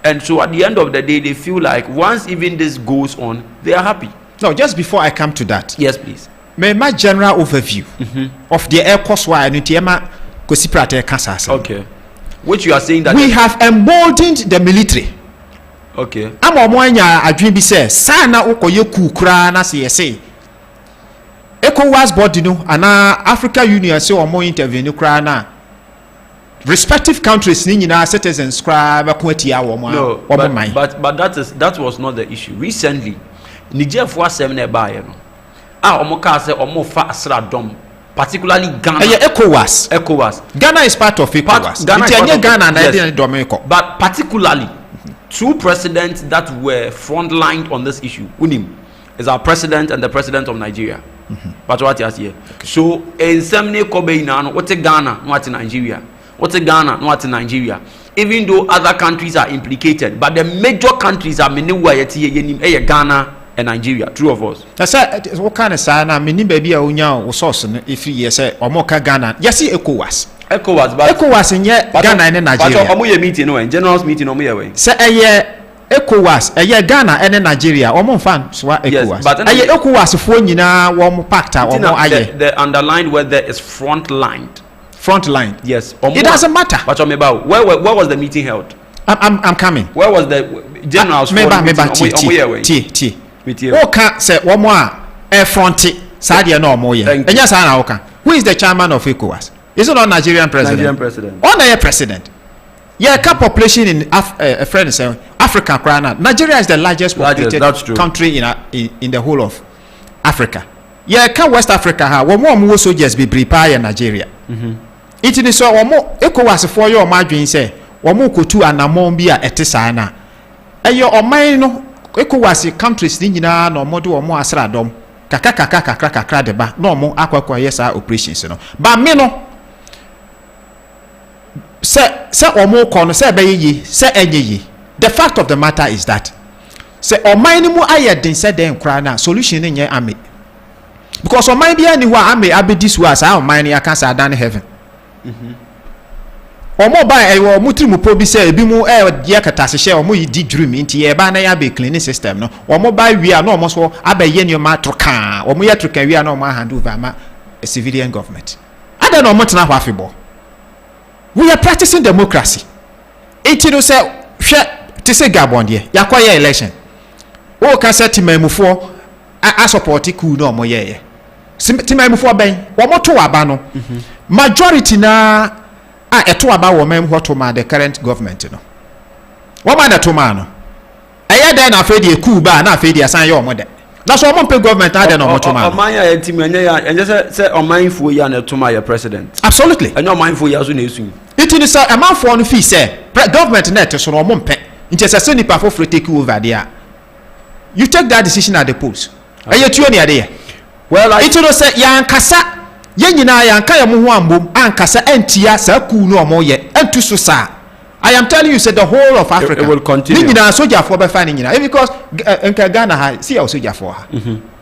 and so at the end of the day they feel like once even this goes on they are happy no just before I come to that yes please my general overview of the air course why and tiema kosi prate kasasa okay which you are saying that we have emboldened the military okay am omo anya adwen bi say sa na ukoye kukura na say say ECOWAS body no ana Africa Union say omo intervene kura na respective countries ni nyina citizens kura ba ko atia wo mo but that was not the issue recently Niger for asem na ba ye no omo ka say omo fa ACCRA dom particularly Ghana ECOWAS Ghana is part of ECOWAS but particularly two presidents that were frontlined on this issue unim is our president and the president of Nigeria but what you here so in semne kobe ina no what Ghana what Nigeria what Ghana what Nigeria even though other countries are implicated but the major countries are menewa yeti yenim Ghana and Nigeria, true of us. That's what kind of sign I mean, baby, I will source if you say or more Ghana. Yes, ECOWAS, but ECOWAS in yet Ghana and Nigeria. But omo meeting no, general's meeting omo way. Say a year ECOWAS, a year Ghana and Nigeria, or more fun, so ECOWAS. But a year ECOWAS for you now, one packed out or more. The underlined word there is frontlined. Frontline, yes. It doesn't matter. But where was the meeting held? I'm coming. Where was the general's meeting? Oka say one more air fronty sadia no more ye enya sa na oka who is the chairman of ECOWAS is it not Nigerian president on the president yeah cap population in a friend say Africa crana Nigeria is the largest populated country in the whole of Africa yeah ka West Africa ha one more soldiers be prepare in Nigeria it is so one more ECOWAS for your margin say one more kotu anamon bi a etesa na eyo oman no ECOWAS countries ni nyina na omodo omo ACCRA dom kakra de ba na omo akwakwa yesa operations no ba me no se omo ko no se be yi se enye yi the fact of the matter is that se oman ni mu ayedin se den kra na solution ni nye ame because oman bia ni wa ame abedi so as oman ni aka sa dan heaven omo ba ewo mutirimu po bi se ebi mu dia katase hye omo yi di dream nti e ba na ya be cleaning system no omo ba wi a no omo so abaye ni ma troka omo ya troka wi a no omo hand over ma a civilian government ada no omo tena hwa afebo we are practicing democracy enti no say hwe te say Gabon de yakoye election o ka say timamufo a support ku no moye timamufo ben wo moto aba no majority na a eto aba wo mem hoto ma the current government no wo ma na to ma no eye den na fe de ku ba na fe de asan ye o mo de na so mo pe government ade no moto ma o man ya team anya ya enje say o man fo ya na to ma ya president absolutely anya o man fo ya so na esu it is say a man for no fee say government net so no mo mpe nti say nipa for take over there you take that decision at the polls eye tuo ne ade well it is say ya nkasa ye nyina ya nka ya mo ho ambom ankasa antia sa ku no mo ye antu so sa I am telling you, say the whole of Africa. It will continue. Nina soldier for be finding because Ghana ha see our soldier for her.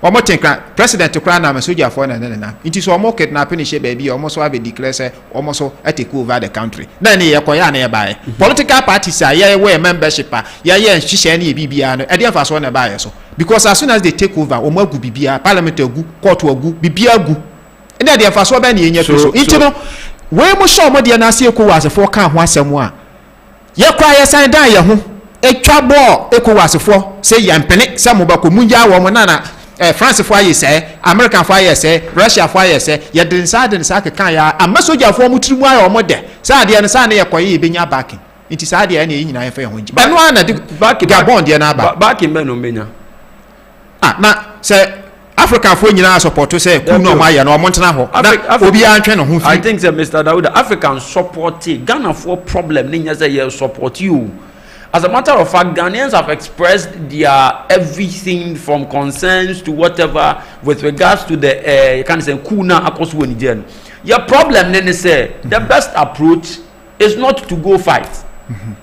One more thing, President to crown am soldier for na. It is almost kidnapping she baby almost have declare say almost take over the country. Then ye koya na buy. Political parties are ye we membership ye nhihye na bibia no. E dey fa so na buy so. Because as soon as they take over, omo agu bibia, parliament agu, court agu, bibia agu. E dey fa so be na ye so. It no we mo show mo dey na see ko was for kan ho asem a ye kwa ye san dan ye ho etwa ball ekowasefo say ye mpene say mo bako munja wo mo na France fo aye say American fo aye say Russia fo aye say ye den sa kekan ya amasoja fo mo trimu aye o mo de sa de no sa na ye koye benya backing nti sa de na ye nyina ye fa ho nji ba no na de Gabon de na ba backing be no benya na say Africa fo nyina support say ku no ma ye no mo ntena ho na obi antwe no ho fi I think say Mr. Dauda African support Ghana for problem ni nya say ye support you. As a matter of fact, Ghanaians have expressed their everything from concerns to whatever with regards to the you can say kuna akosu Niger. Your problem then is say the best approach is not to go fight.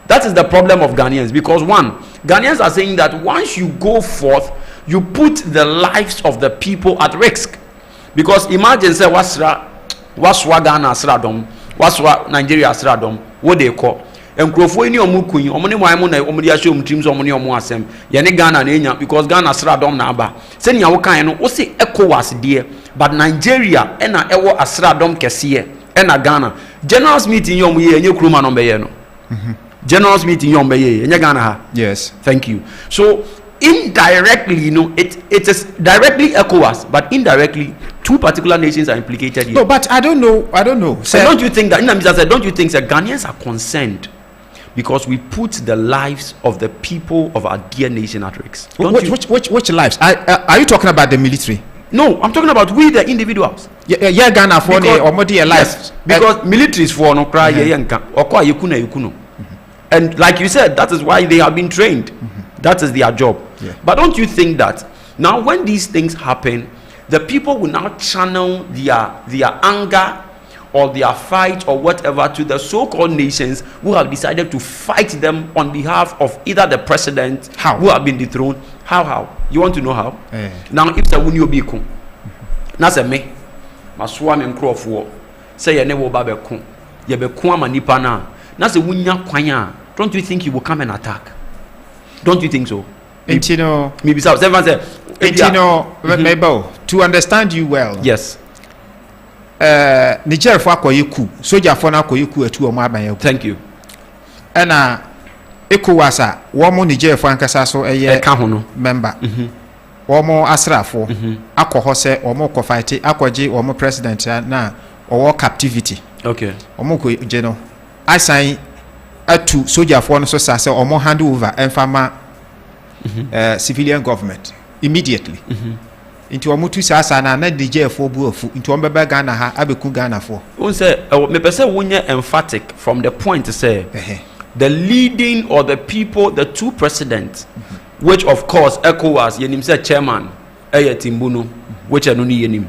That is the problem of Ghanaians because one, Ghanaians are saying that once you go forth, you put the lives of the people at risk. Because imagine say waswa Ghana asradom, waswa Nigeria asradom, what they call enkrofo ni omukun omone mwan na omudi ahye omtrim so omone omo asem ye ne Ghana na enya because Ghana asradom na aba se nia wo kan no wo se ECOWAS de but Nigeria ena ewo asradom kese ena Ghana general meeting yom ye enye kroma no be ye no general meeting yom be ye enye Ghana ha yes thank you so indirectly you know it is directly ECOWAS but indirectly two particular nations are implicated here. No but I don't know so don't you think that don't you think that Ghanaians are concerned because we put the lives of the people of our dear nation at risk? Which lives? Are you talking about the military? No, I'm talking about we the individuals. Yeah, Ghana for or dear lives. Because military is for no cry yekuno. And like you said, that is why they have been trained. That is their job. Yeah. But don't you think that now when these things happen, the people will now channel their anger or their fight or whatever to the so-called nations who have decided to fight them on behalf of either the president who have been dethroned. How? You want to know how? Now, if the wuni obi kun, na se me, maswa me nkrofo, say ye ne wo ba be kun, ye be kun ama nipa na se wunya kwanya. Don't you think he will come and attack? Don't you think so? Intino, maybe so. Everyone say, Intino, to understand you well. Yes. Niger for akoyiku soldier for na akoyiku etu omo aban. Thank you. Na ECOWAS wo mo Niger for ankasa so eye ka ho no member. Wo mo asrafo akọ se omo ko fight akoje omo president na owo captivity. Okay. Omo ko je no asan atu soldier for no so say omo hand over enfama civilian government immediately. Into omutu sasa na DJ for buofu into ombeba Ghana ha abeku Ghana for. Won say me pese wonye emphatic from the point to say the leading or the people, the two presidents, which of course ECOWAS yenim say chairman Timbuno, which anu ni yenim.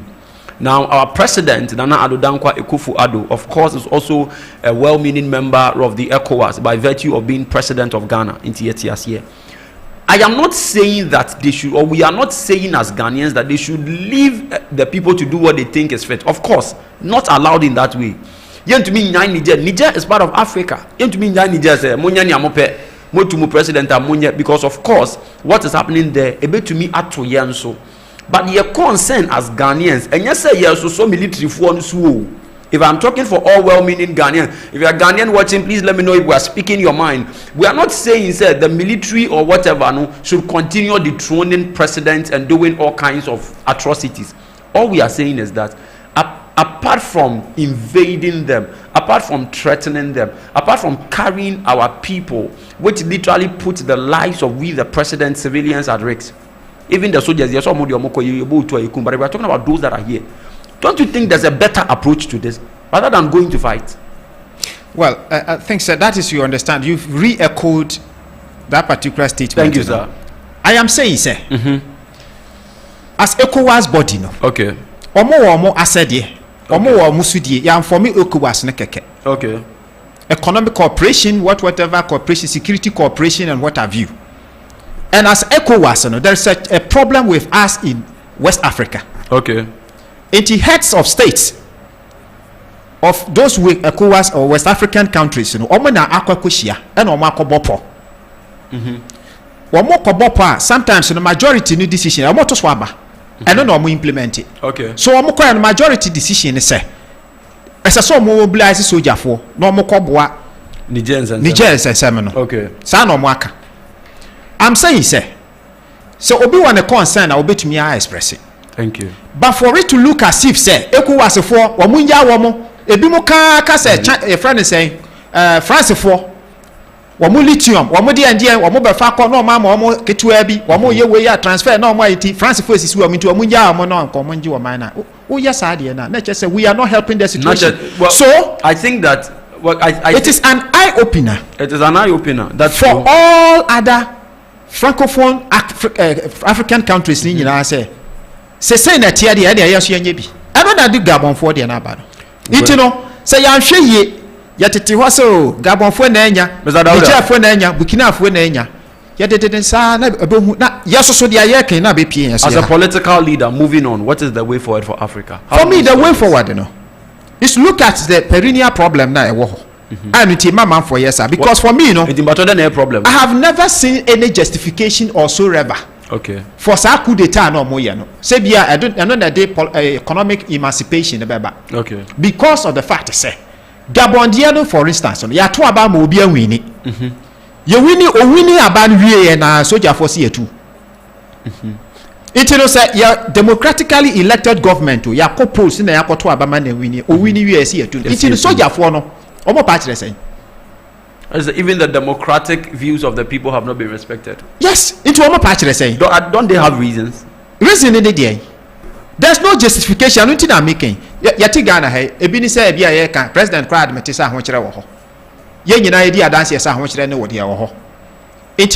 Now our president Nana Addo Dankwa Akufo-Addo of course is also a well-meaning member of the ECOWAS by virtue of being president of Ghana in TTS here. I am not saying that they should, or we are not saying as Ghanaians that they should leave the people to do what they think is fit. Of course, not allowed in that way. Niger is part of Africa. Niger president because of course what is happening there to me at so. But your concern as Ghanaians and yes say yes so military for so If I'm talking for all well-meaning Ghanaians, if you are Ghanaian watching, please let me know if we are speaking your mind. We are not saying that the military or whatever should continue dethroning presidents and doing all kinds of atrocities. All we are saying is that apart from invading them, apart from threatening them, apart from carrying our people, which literally put the lives of we the president, civilians at risk, even the soldiers, but we are talking about those that are here. Don't you think there's a better approach to this rather than going to fight? Well, I think, sir, that is, you understand. You've re-echoed that particular statement. Thank you, sir. I am saying, sir, as ECOWAS body, okay. Omo asedi, omo musudi, ya for me ECOWAS ne keke. Okay. Economic cooperation, whatever cooperation, security cooperation, and what have you. And as ECOWAS, there's a problem with us in West Africa. Okay. The heads of states of those with ECOWAS or West African countries, omo na akwakoshia, and omo akobopo. Omo kobopo, sometimes the majority new decision, omo to swaba, and no omo implement it. Okay. So omo kwa majority decision is say, as a so mobilize soldier for no omo koboa Niger and Seminole. Okay. Sa no omo aka. I'm saying, say, so obi want a concern, I will bet me I express it. Thank you. But for it to look as if, say, ECOWAS for Wamunya Wamo, ebi mo ka say, a friend is saying, France for Wamu lithium, Wamudi and Dia, Wamu no mama, Wamo Ketuabi, Wamo Yewe transfer, no mighty, France for is swimming to Wamunya, Mono, Comanju, Mana. Oh, yes, Adiana. Nature say we are not helping the situation. So, I think that it is an eye opener. It is an eye opener. That's for all other Francophone African countries, I say. Say na tia de ya so anya bi aba na de gabonfo de na aba no iti no say ya hwe ye ya tete ho so gabonfo na anya Nigerfo na anya Burkinafo na anya ya de sa na ebehu na yesoso de ya kan na be pie yeso. As a political leader moving on, what is the way forward for Africa? For me, the way forward is look at the perennial problem na e wo ho and it mama for yes because for me problem. I have never seen any justification or so ever. Okay. For sa coup d'etat no mo ye no. Say bia I don't know that economic emancipation beba. Okay. Because of the fact say Gabondiano for instance ya to aba ma obi anwini. Ye winni aba no wie na soldier force ye too. It no say ya democratically elected government ya propose na ya to aba ma na winni o winni wie se ye too. It no soldier for no omo pa kire say even the democratic views of the people have not been respected. Yes, into one patch saying. Don't they have reasons? Reason in the day. There's no justification. Until I'm making. Yati Ghana hey. Ebini say ebia ye kan President crowd metisa honchire wo ho. Ye nyina idea dance ye sa honchire ne wo de wo ho. It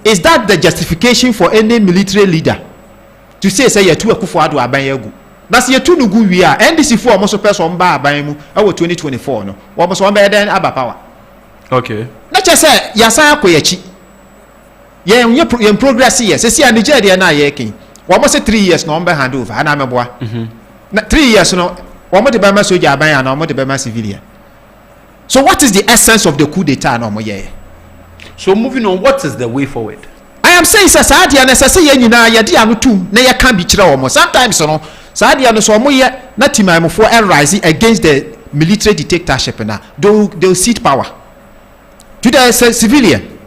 is that the justification for any military leader to say ye tu akufo ado aban yagu. Na se ye tu nugu wi a NDC for omo so person ba aban mu e 2024 no. Wo so be den aba power. Okay. Let's just say yasan akoyachi. Ye progress here. See Nigeria na ye kin. Almost 3 years no be hand over. Ana meboa. Na 3 years no omo de be ma soldier aban ya na omo de be ma civilian. So what is the essence of the coup d'etat no mo ye? So moving on, what is the way forward? I am saying say sadia na say ye nyina ye de anu tum na ye kan bi kire omo. Sometimes no sadia no so omo ye na timamfo rise against the military dictatorship na. They'll cede power to the civilian.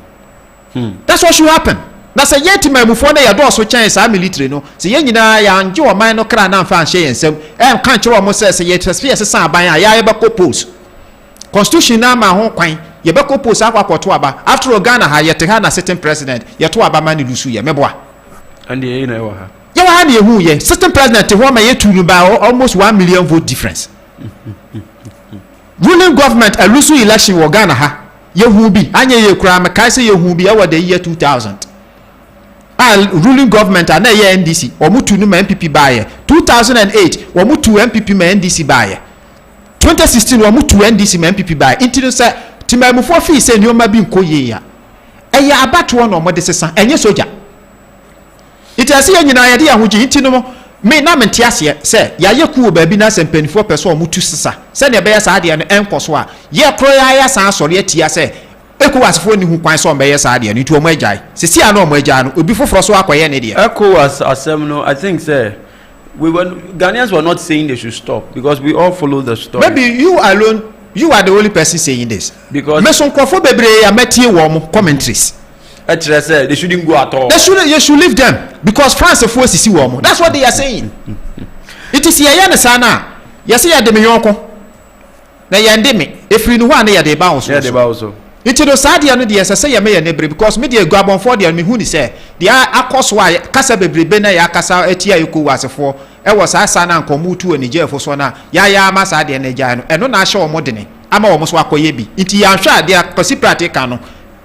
That's what should happen. That's a yet my before they are so chance our military no. So ye nyina ya nje o man no kra na fa hye ensem. Kan kire o mo say ye transfer say ban ya be propose. Constitution na ma ho kwan ye be propose akwakoto aba. After Ghana ha ye te ha na sitting president ye to aba man lusu ye meboa. And ye na wa ha. Ye wa ha na ehu ye sitting president te ho ma ye tunu ba almost 1 million vote difference. Ruling government a lusu election wo Ghana ha. Yehu bi anya ye kura me kai say yehu bi e the year 2000 ruling government ana ye NDC omutu no MPP baye 2008 omutu MPP ma NDC baye 2016 omutu NDC ma MPP baye intino say timamufo fi say nioma bi nkoye ya eye abato no modde sesa enye soja itasi ye nyina ye de ahoji intino me na mente ase say ya ye ku ba bi na sempanifo person omutu sesa se ne be ya sa de no enkoso a ye kro ya sa asore atia say ECOWAS fo ni hu kwan so be ya sa de no itu omo agai se sia na omo agai no obi foforo so akoye ne de ECOWAS asem no I think say Ghanaians were not saying they should stop because we all follow the story. Maybe you alone, you are the only person saying this. Because commentaries. They shouldn't go at all. You should leave them because France is forced to see woman. That's what they are saying. It is here sana. Yes, ya de me yonko. Na ya ndeme. If you know one ya de ba also. It is sadia no de say ya me ya nebre because me de guabon for de me hu ni say de akos wa kasa bebrebe na ya kasa atia yiku wasefo e was asa na nkomu tu anije fo so na ya ma sa de na ja no eno na ahye o modene ama o mo so akoye bi nti ya hwa de akosi pratica no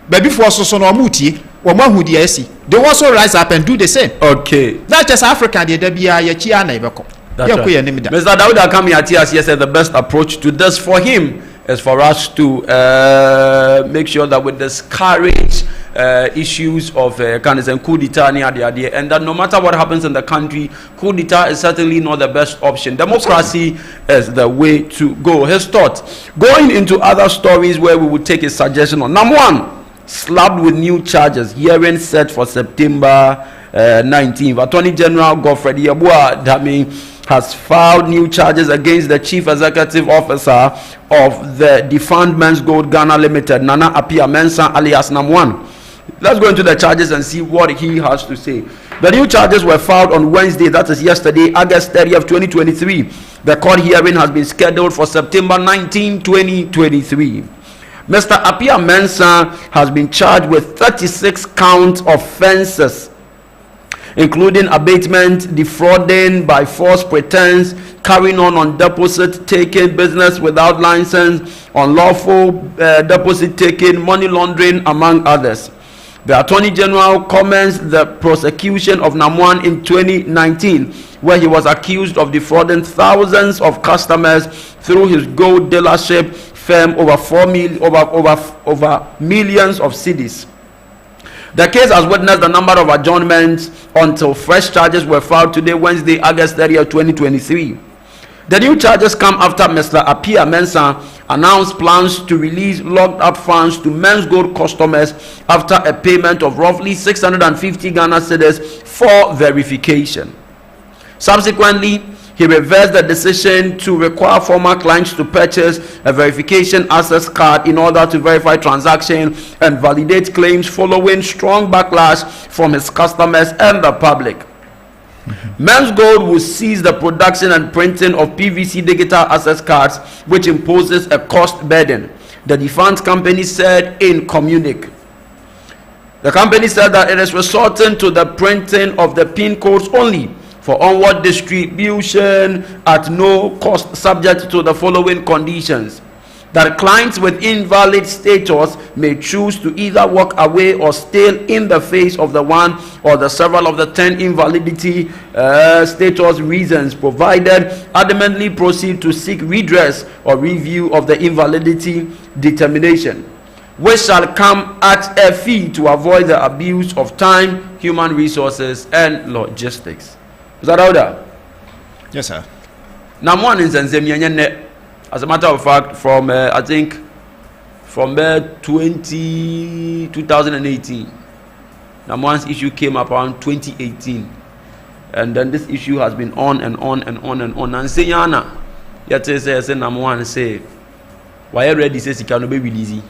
baby for so no mutie o mo hu de asi they also rise up and do the same. Okay, that's just African de da bia ya chia na ibeko. Mr. Dauda Kamiati has said the best approach to this for him is for us to make sure that we discourage issues of coup d'etat and that no matter what happens in the country, coup d'etat is certainly not the best option. Democracy is the way to go. His thought. Going into other stories where we would take his suggestion on. Number one, slapped with new charges. Hearing set for September 19th. Attorney General Godfred Yabua Dami has filed new charges against the Chief Executive Officer of the defunct Men's Gold Ghana Limited, Nana Apia Mensah alias Nam1. Let's go into the charges and see what he has to say. The new charges were filed on Wednesday, that is yesterday, August 30th, 2023. The court hearing has been scheduled for September 19, 2023. Mr. Apia Mensah has been charged with 36 count offenses, including abatement, defrauding by false pretense, carrying on deposit taking, business without license, unlawful deposit taking, money laundering, among others. The Attorney General comments the prosecution of Nam1 in 2019, where he was accused of defrauding thousands of customers through his gold dealership firm over millions of cedis. The case has witnessed a number of adjournments until fresh charges were filed today, Wednesday, August 30th, 2023. The new charges come after Mr. Apia Mensah announced plans to release locked up funds to Men's Gold customers after a payment of roughly 650 Ghana cedis for verification. Subsequently, he reversed the decision to require former clients to purchase a verification access card in order to verify transactions and validate claims following strong backlash from his customers and the public. Men's Gold will cease the production and printing of PVC digital access cards, which imposes a cost burden, the defunct company said in communique. The company said that it is resorting to the printing of the PIN codes only for onward distribution at no cost, subject to the following conditions: that clients with invalid status may choose to either walk away or stay in the face of the one or the several of the 10 invalidity status reasons provided, adamantly proceed to seek redress or review of the invalidity determination, which shall come at a fee to avoid the abuse of time, human resources, and logistics. Is that order? Yes, sir. Now, one instance, as a matter of fact, from I think from 2018, Namoan's issue came up around 2018, and then this issue has been on and on and on and on. And say Yana, yet say Namoan say, why already says he cannot be released,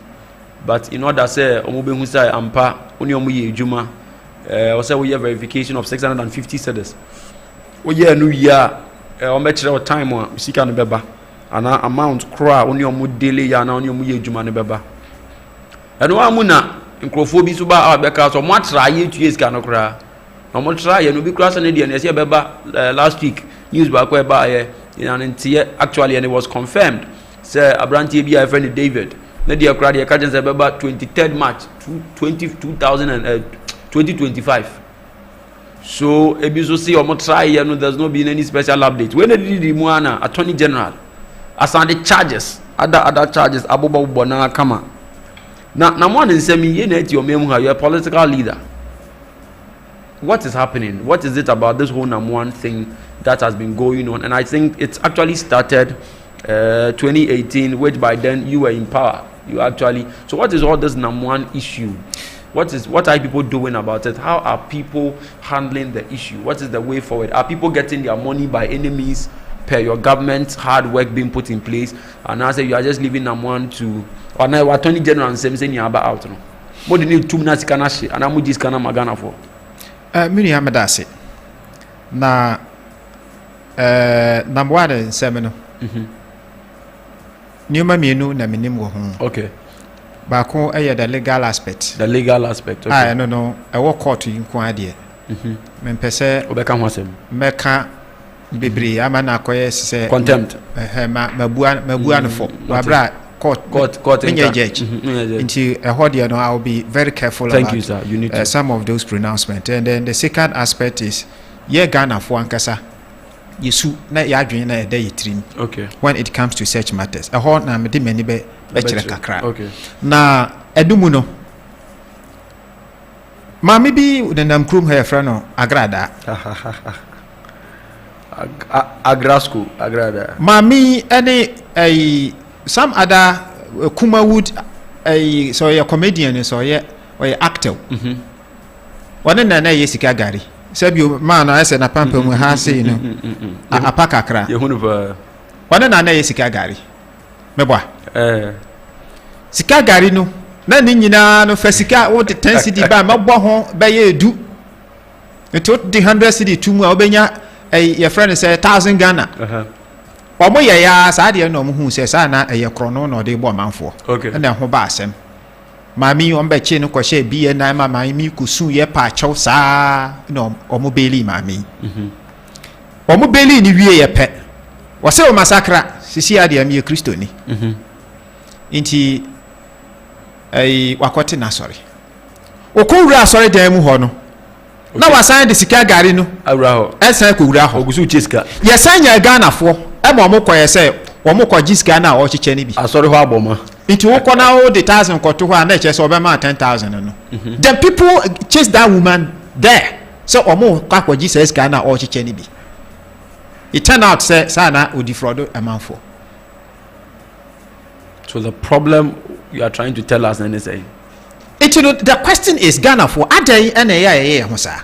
but in order say Omobe Husa Ampa only Omuye Juma, or say we have verification of 650 cedis. We year new year, or match time one, we see can beba. And amount cry only on mood daily and on your Jumani Baba. And one muna in Crophobia Suba our because or much try 8 years cannot cry. No more try and be crossing Indian as Baba last week. News back whereby actually and it was confirmed. Sir Abranti be a friend David. Nadia cried the occasions about 23rd March 2025. So Ebiso see or more try and there's not been any special update. When did the Muana Attorney General? As on the charges, other charges, Abuba Bona Kama. Now, one in semi, you are a political leader. What is happening? What is it about this whole Nam1 thing that has been going on? And I think it's actually started 2018, which by then you were in power. You actually. So, what is all this Nam1 issue? What are people doing about it? How are people handling the issue? What is the way forward? Are people getting their money by any means per your government hard work being put in place? And now say you are just leaving someone to or now attorney general and saying you are out no. What do you need 2 minutes kana she and amu this kana magana for? Mini amadase. Na number 1 7 Nyuma mienu na minim wo ho. Okay. Baako the legal aspect. The legal aspect. Okay. No. I work court in Kwade. Mempese obeka ho asem. Meka bebre ama na akoye se contempt. Mabua no for. Wabra court in judge. Into a hodie no I will be very careful Thank about you, sir. You need to. Some of those pronouncements. And then the second aspect is Ghana for ankasa. Yesu na yadwen na eda yitrim. Okay. When it comes to such matters. A ho na me de mani be chere kakra. Okay. Na edumu no. Mami bi denam krum ha yefra no agrada. Agrasco, agrada. Mami any some other Kumawood so a comedian so ye or actor. One na yesika gari. Sebio man I said na pampa mu ha say no. Apaka kra. Yehunu One na yesika gari. Meboa. Sika gari no. Na ni nyina no fasika wo de 10 cedi ba mabɔ ho be ye edu. Eto de 100 cedi tumu a obenya your friend say 1000 Ghana. Omo ye ya sa de no mo hu say sa na eye krono no de bɔ manfo. Okay. Na ho ba asɛm. Mami on be chi no ko hye bi na mama mi kusu ye pa kyɛw saa no omo beli mami. Omo beli ni wie ye pɛ. Wo se o massacre sisi ade am ye Kristo ni. Inti wakote na sorry. Okowura sorry dan mu ho no. Na wasan de sika gari no awura ho. Esan ko wura ho. Ogusu cheska. Yesan nya Ghana fo e ma omo koye se omo ko jiska na o chiche ni bi. Asori ho aboma. Inti wo kona o the 1000 ko to ho na che se obema 10,000 no. Then people chase that woman there. So omo kwa ko Jesus ka na o chiche ni bi. It turned out say sana o defraud a man for. So the problem you are trying to tell us and say the question is Ghana for aday and a ho sa.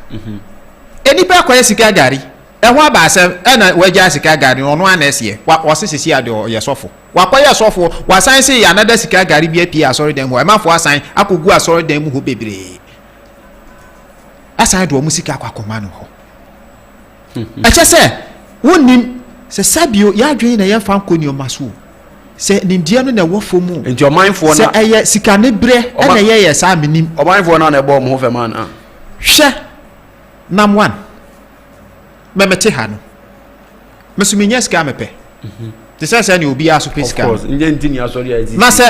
Any pa kwa sika gari e ho aba asem na waja sika gari ono anese wa sisi ade o yesofo wa kwa yesofo wa san say ya another sika gari bi apia sorry dem ho e ma fo asan akogu asori dem ho bebre asan do mu sika akwa koma no ho a che se wonim se sabio ya dwen na ye fa nkoni o maso se nimdia no na wofo mu into your mind for na se eye sika ne bre na ye sa menim o mind for na na ebo mo ho fe man hwe nam 1 memete ha no mesuminya sika mepe te se ni obi aso pe sika of course nje ntini asori azi na se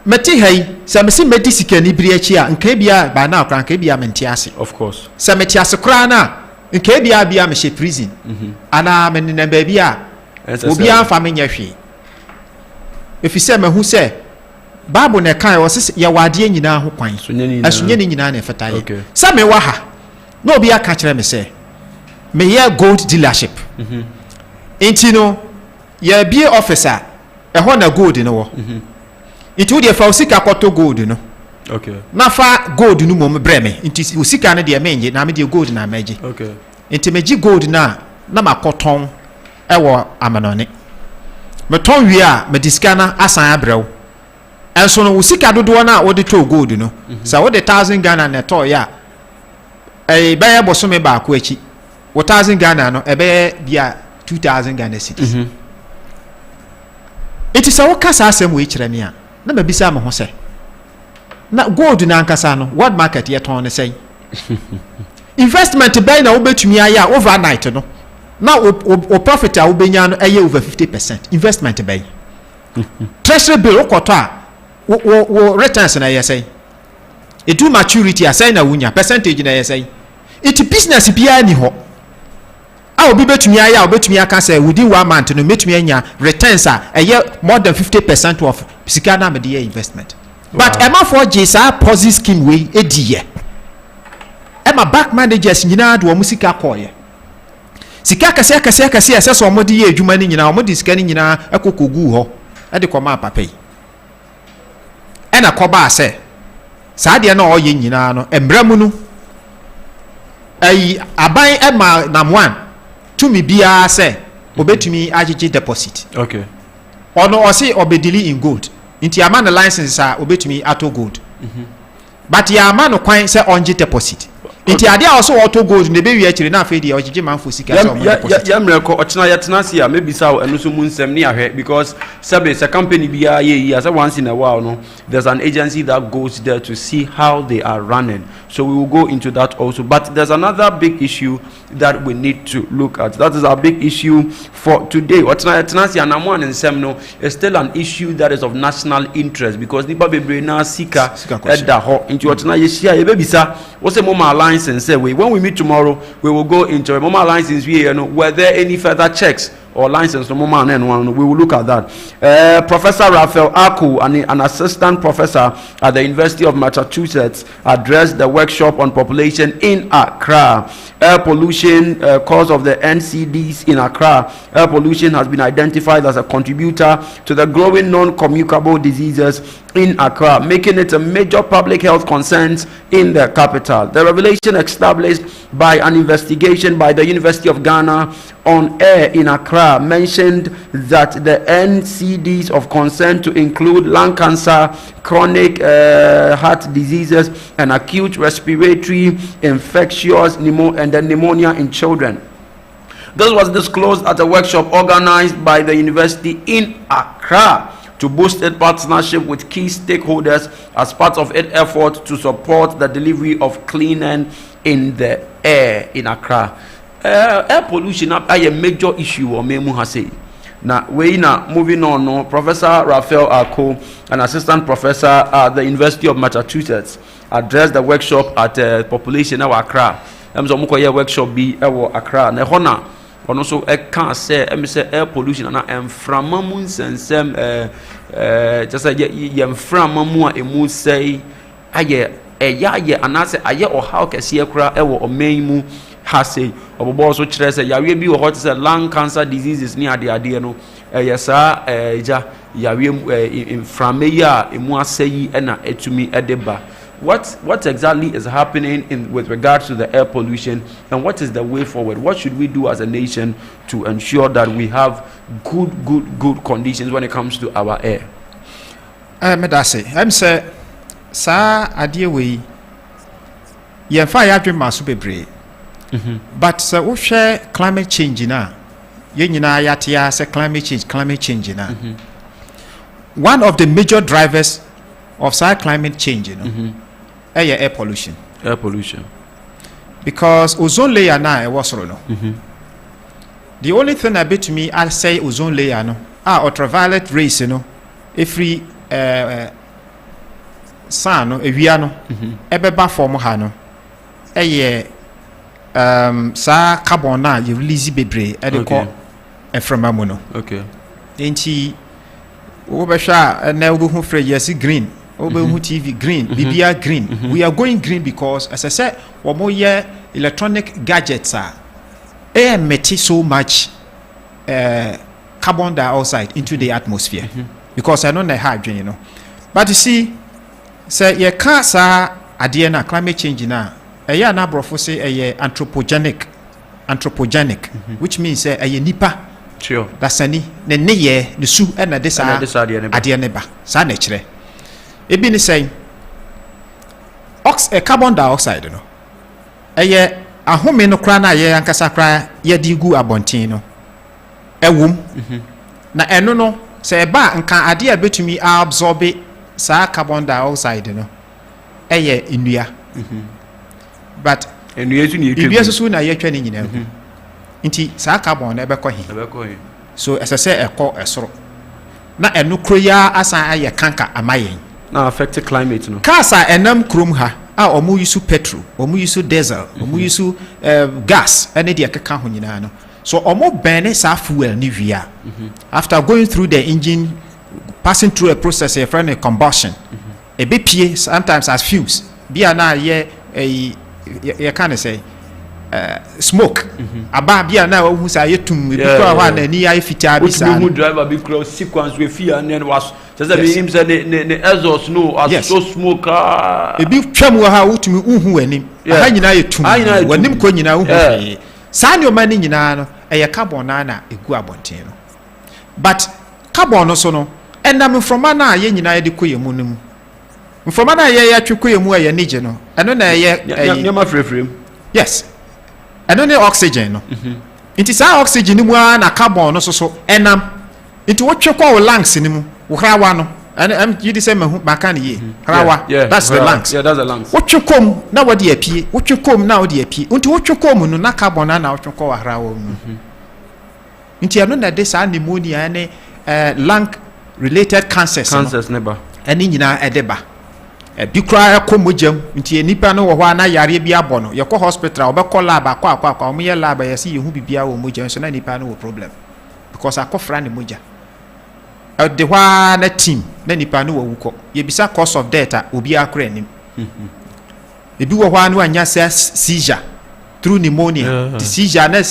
mete ha yi se mesi medi sika ni bre achi a nka bia ba na akran nka bia menti ase of course se meti ase kra na nka bia me she prison ana me ne ba bia obi anfa me nya hwe efise mahu se Bible na kan wo se ya wade nyina ho kwan asunye ni nyina na efetaye se me wa ha no obi aka kire me se me ye gold dealership enti no ye bie officer e ho na gold no wo enti wo de fa usika kwato gold no okay na fa gold no mom bre me enti usika no de menje na me de gold na meje okay enti meji gold na makoton e wo amanone me ton wi a me diska na asan abrew enso no usika dodo na wo de to gold no sa wo de 1000 Ghana na to ya baye bosome ba ko achi 1000 Ghana no ebe bia 2000 Ghana cedis it is a kasa asem we kire me a na mabisa me ho se na gold na nkasa no world market ye ton ne sei investment bay na wo betumi aya overnight no na o profit a wo benya no eye over 50% investment bay treasury bill okoto a wo returns na ye sei it do maturity assign na wunya percentage na ye sei it business bia ni ho a obi betumi aya obetumi aka say within 1 month no metumi anya returns a more than 50% of sika na media investment. Wow. But ema for jisa policy scheme we ediye ema back managers nyina do omu sika koye sika kase so omodi ye adwuma ni nyina omodi sika ni nyina ekokogu ho e de koma papa yi ena koba ase saa de na ɔyɛ nyinaa no embra mu no ayi aban ema nam1 tumi bia sɛ obetumi agege deposit okay ono ɔse obedili in gold nti ama no license a obetumi ato gold but ya ama no kwan sɛ ɔnge deposit nti ade a ɔso auto gold ne be wi akire na afei de ɔgege manfo sika sɛ ɔmo deposit ya mreko ɔtena ya tena se a maybe sa eno so mu nsɛm ne ahwɛ because sabe a company bia ye as once in a while no there's an agency that goes there to see how they are running, so we will go into that also. But there's another big issue that we need to look at. That is our big issue for today. Ɔtena ya tena se anamo an nsɛm no is still an issue that is of national interest because nipa bebre na sika ɛda hɔ nti ɔtena ye hia ye bebisa wo se mo ma license say when we meet tomorrow we will go into a mobile license were there any further checks or license no mobile and we will look at that. Professor RAPHAEL ARKU, an assistant professor at the University of Massachusetts, addressed the workshop on population in Accra. Air pollution cause of the NCDs in Accra. Air pollution has been identified as a contributor to the growing non-communicable diseases in Accra, making it a major public health concern in the capital. The revelation established by an investigation by the University of Ghana on air in Accra mentioned that the NCDs of concern to include lung cancer, chronic heart diseases, and acute respiratory infectious and then pneumonia in children. This was disclosed at a workshop organized by the university in Accra to boost its partnership with key stakeholders as part of its effort to support the delivery of clean air in the air in Accra. Air pollution is a major issue or memu hase. Now we na moving on no Professor RAPHAEL ARKU, an assistant professor at the University of Massachusetts, addressed the workshop at population of Accra. So mukoye workshop bi ewo Accra na hona ono so e kan say air pollution na emframamu nsensem just say yemframamu a emu say aye eya anase aye ohaw kese ekura ewo omenmu hase obobo so kire say yawe bi wo hot say lung cancer diseases ni ade no yesa eja yawe inflammation emu asayi na etumi edeba. What exactly is happening with regards to the air pollution, and what is the way forward? What should we do as a nation to ensure that we have good conditions when it comes to our air? Medase, I'm say sa adie we ye fa ya dwe maso bebre. But so we share climate change na ye nyina yatia say climate change na. One of the major drivers of climate change, air pollution. Air pollution. Because ozone layer na was no. The only thing I bet to me I say ozone layer no ultraviolet rays every sun no ewia no ebeba form ha no sa carbon na you release bebre e de ko eframa no. Okay. Enti wo be hwa na wo hu free yes green. TV green, BBR green. We are going green because, as I said, electronic gadgets are emit so much carbon dioxide into the atmosphere because I know the hydrogen, But you see, say you can't say adiena climate change na. Eya na brofo say anthropogenic, which means say nipa. Sure. That's any ne ye the su and this adiena ba. Sa na kire. Ebi ni say carbon dioxide no ahome no kra na ankasa kra di gu abontin no ewum na eno no say ba nka ade a betumi absorb sa carbon dioxide no inua but enua tu ni ibi so na ye twa ni nyina nti sa carbon na ebekɔ hi so ɛsɛ ɛkɔ ɛsoro na eno kroya asan aye kanka amayen na affect climate no cars are enam krom ha omu use petrol omu use diesel omu use gas ene de akeka ho nyina no so omu burn sa fuel ni via after going through the engine passing through a process of combustion e be pie sometimes as fumes bia na ye can say smoke aba bia na wo hu sa yetum bi kwa na ni ayi fitaa bi sa driver bi cross sequence we fear and then was Just that him say the exhaust no as so smoke e bi twam ha wotumi uhu anim ha nyina ye tum wanim ko nyina uhu fe saa ne o mani nyina no eye carbon na egu abonten no but carbon no so no enam from na ye nyina ye de koyemu nim from na ye ya twikoyemu aye nije no eno na ye nyama frefrem yes eno ne oxygen no inti saa oxygen ni mu na carbon no so enam inti wo twekwa wo lungs ni mu wo hrawa no and you say makani ye hrawa that's the lungs that's the lungs wo twekom na wo de apie wo twekom na wo de apie inti wo twekom no na carbon na wo twekwa wo hrawa mu inti eno na de saa pneumonia ne lung related cancers never eni nyina edeba bi kura akomojam nti enipa no wo ho na yare bi abono ye ko hospital obekọ lab akwa omo ye lab ye se yehu bibia wo mojam so na nipa no wo problem because akofra ne moja de hwa na team na nipa no wo wuko ye bisa cause of death obi akra nim ebi wo hwa no anya seizure through pneumonia the seizure na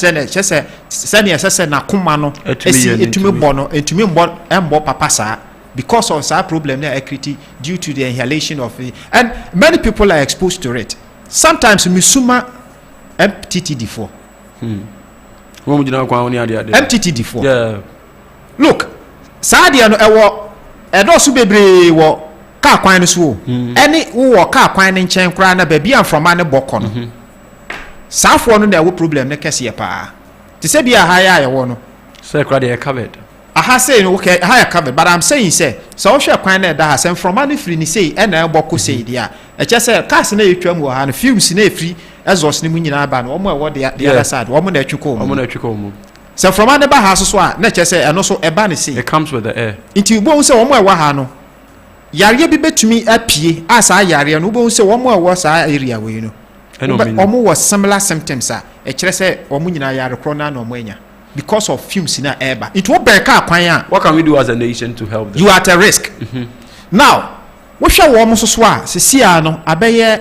se na koma no etumi bono etumi mbo papa saa because of that problem na equity due to the inhalation of it. And many people are exposed to it. Sometimes misuma MTTD4 MTTD4 yeah look sadia no edo so bebre wo ka kwan no so any wo ka kwan ne nchen kra na ba bia mfroma ne bokọ no safo no na wo problem ne kese pa ti se bia ha ya wo no say kra they covered aha say no okay ha ya covered but I'm saying say so hwe kwan na da ha say from any free ni say e na bokọ say dia e che say cars na etwam wo ha no fumes na free exhaust ni mu nyina ba no omo e wo the other side omo na etwiko mu so from any ba ha so a na che say eno so e ba ne say it comes with the air inti bo say omo e wo ha no yare bi betumi apie asa yare no bo say omo e wo sa area we no omo was similar symptoms e kire say omo nyina yare kro na omo anya because of fumes in the air. It will break up. What can we do as a nation to help them? You are at a risk. Now, what shall we almost swear? See, abeka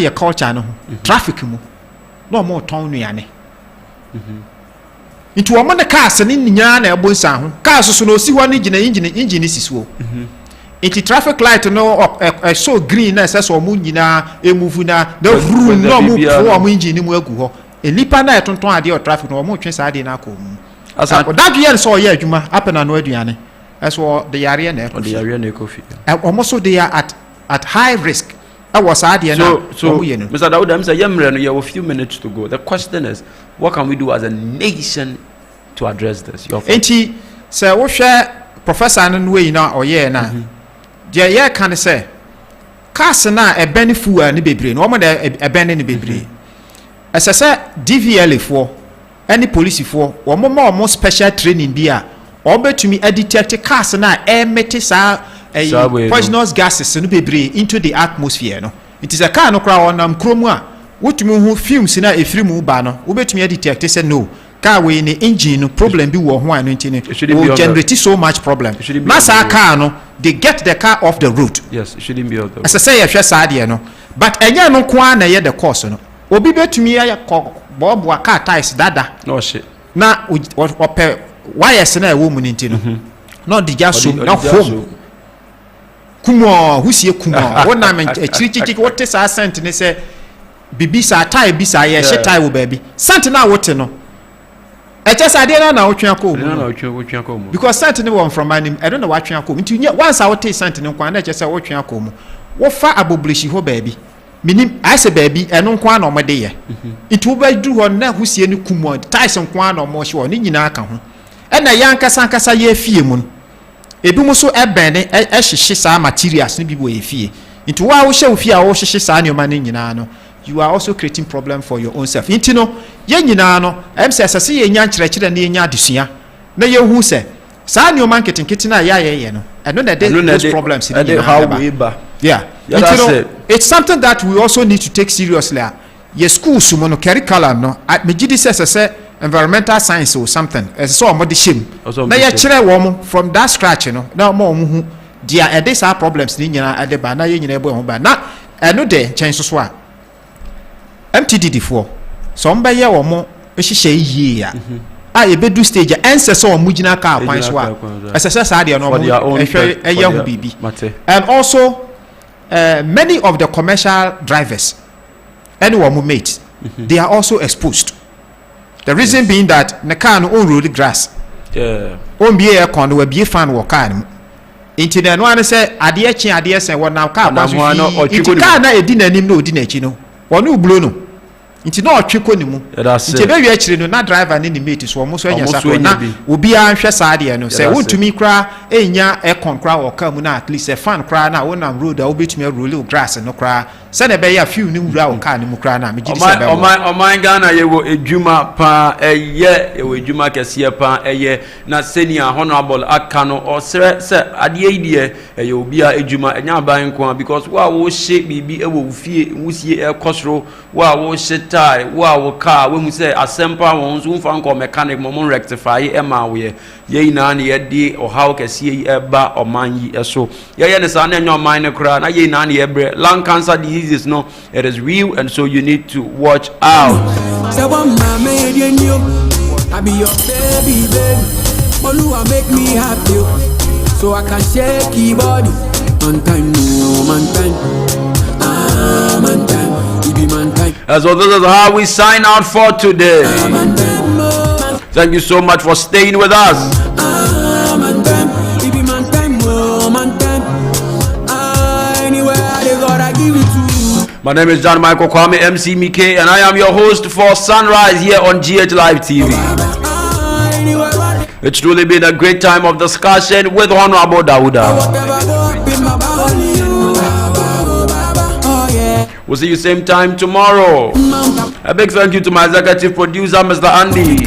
your culture no traffic mu no more town yane. Into a money cars and in yana bonsa cars so no see one engine is so. Into traffic light no so green as or moon yina a move na the room no move for engine mu agu ho. Elipa na etonton ade o traffic no mo twen saade na ko that year so ye adwuma happen na no aduane so the yare na ekofi almost they are at high risk was saade na so Mr. Dawood am say yemre no you have a few minutes to go. The question is, what can we do as a nation to address this? Enti say wo hwe professor no we na oye na je ye kan say cars na e benefu a ne bebre no mo da e bene ne bebre as I said, DVLA for any police for or more special training beer or bet to me a detect cars na air metis poisonous gases and be into the atmosphere. No, it is a car no crowd on chroma. What you who fumes in a free move banner, who bet me a detect say no. Car way in the engine problem be one will generate so much problem. Massa car no, they get the car off the road. Yes, it shouldn't be out. As I say, I shall say, no, but a no kwana yet the course no. Obi betumi ya bob wa car tires dada no shit na ope wires na ewo mu nti no no di jaso na home kumo husie kumo wona me chirichichi wote sa cent ne se bibi sa tire bi sa ye she tire wo baby cent na wote no e che sa de na wotwe akomu because cent ne won from anim I don't know what twe akomu nti once a wote cent ne kwa na che se wotwe akomu wo fa aboblishi ho baby minim I say baby eno kwa na omede ye itu ba du ho na husie ne kumo Tyson kwa na omo hye ni nyina aka ho e na yankasa ye fie mu ebi mu so ebene ehihye sa materials ne bibo ye fie itu wa wo hye wo fie a wo hye sa ne o ma ne nyina no you are also creating problem for your own self inti no ye nyina no em se asase ye nya nkyerɛkyerɛ ne nya adesua na ye hu se sa ne o marketing kitina ya ye no eno na those problems in how we ba yeah, it's something that we also need to take seriously. Your school sumono curriculum no at me say environmental science or something. So mo de shim. Na ye kire wo from that scratch no. Na mo hu dia e dey problems ni nyina ade ba na ye nyina ebo ho ba. Na eno de chen so a MTDD4. So mba ye wo mo ehihye yie ya. a bedu stage answer so mujina car kwan so a ɛsɛ saa de no ehwɛ ɛyɛ ho bibi and also many of the commercial drivers anyone who mate they are also exposed. The reason being that the car no own road grass on be air con we be fan wo car no inti na no an say ade chi ade sen wo na car kwa so fi car na edi na nim na odi na chi no wo no blow no inti na otwe ko ni mu inti be wi akire no na driver ni mate so mo so anya sa na obi a nhwe sa ade no say wontumi kra enya e konkra wo car mu na at least a fan kra na wo na road a obetumi roll grass no kra say na be ya few ni wura wo car ni mu kra na me gidi say be o man Ghana ye wo edwuma pa eye wo edwuma kese pa eye na senior honorable aka no o sere say ade yi de eye obi a edwuma enya ban ko because wa wo hye bibi e wo fie wusie e kosoro wa wo hye tai wa wo car we mu say asempa won so mfa nko mechanic mo rectify e ma wo ye na na ye de o how kese yi e ba o man yi e so ye ne sa na enyo man ne kra na ye na na ye bre lung cancer diseases no it is real and so you need to watch out. Say one man made you I be your baby Oluwa make me happy so I can shake your body man time no man time man time you be man time. So this is how we sign out for today. Thank you so much for staying with us. Man time you be man time man time anywhere they gotta give it to. My name is John Michael Kwame MC Mike and I am your host for Sunrise here on GH Live TV. It's truly been a great time of discussion with Honorable Dauda. We'll see you same time tomorrow. A big thank you to my executive producer Mr. Andy.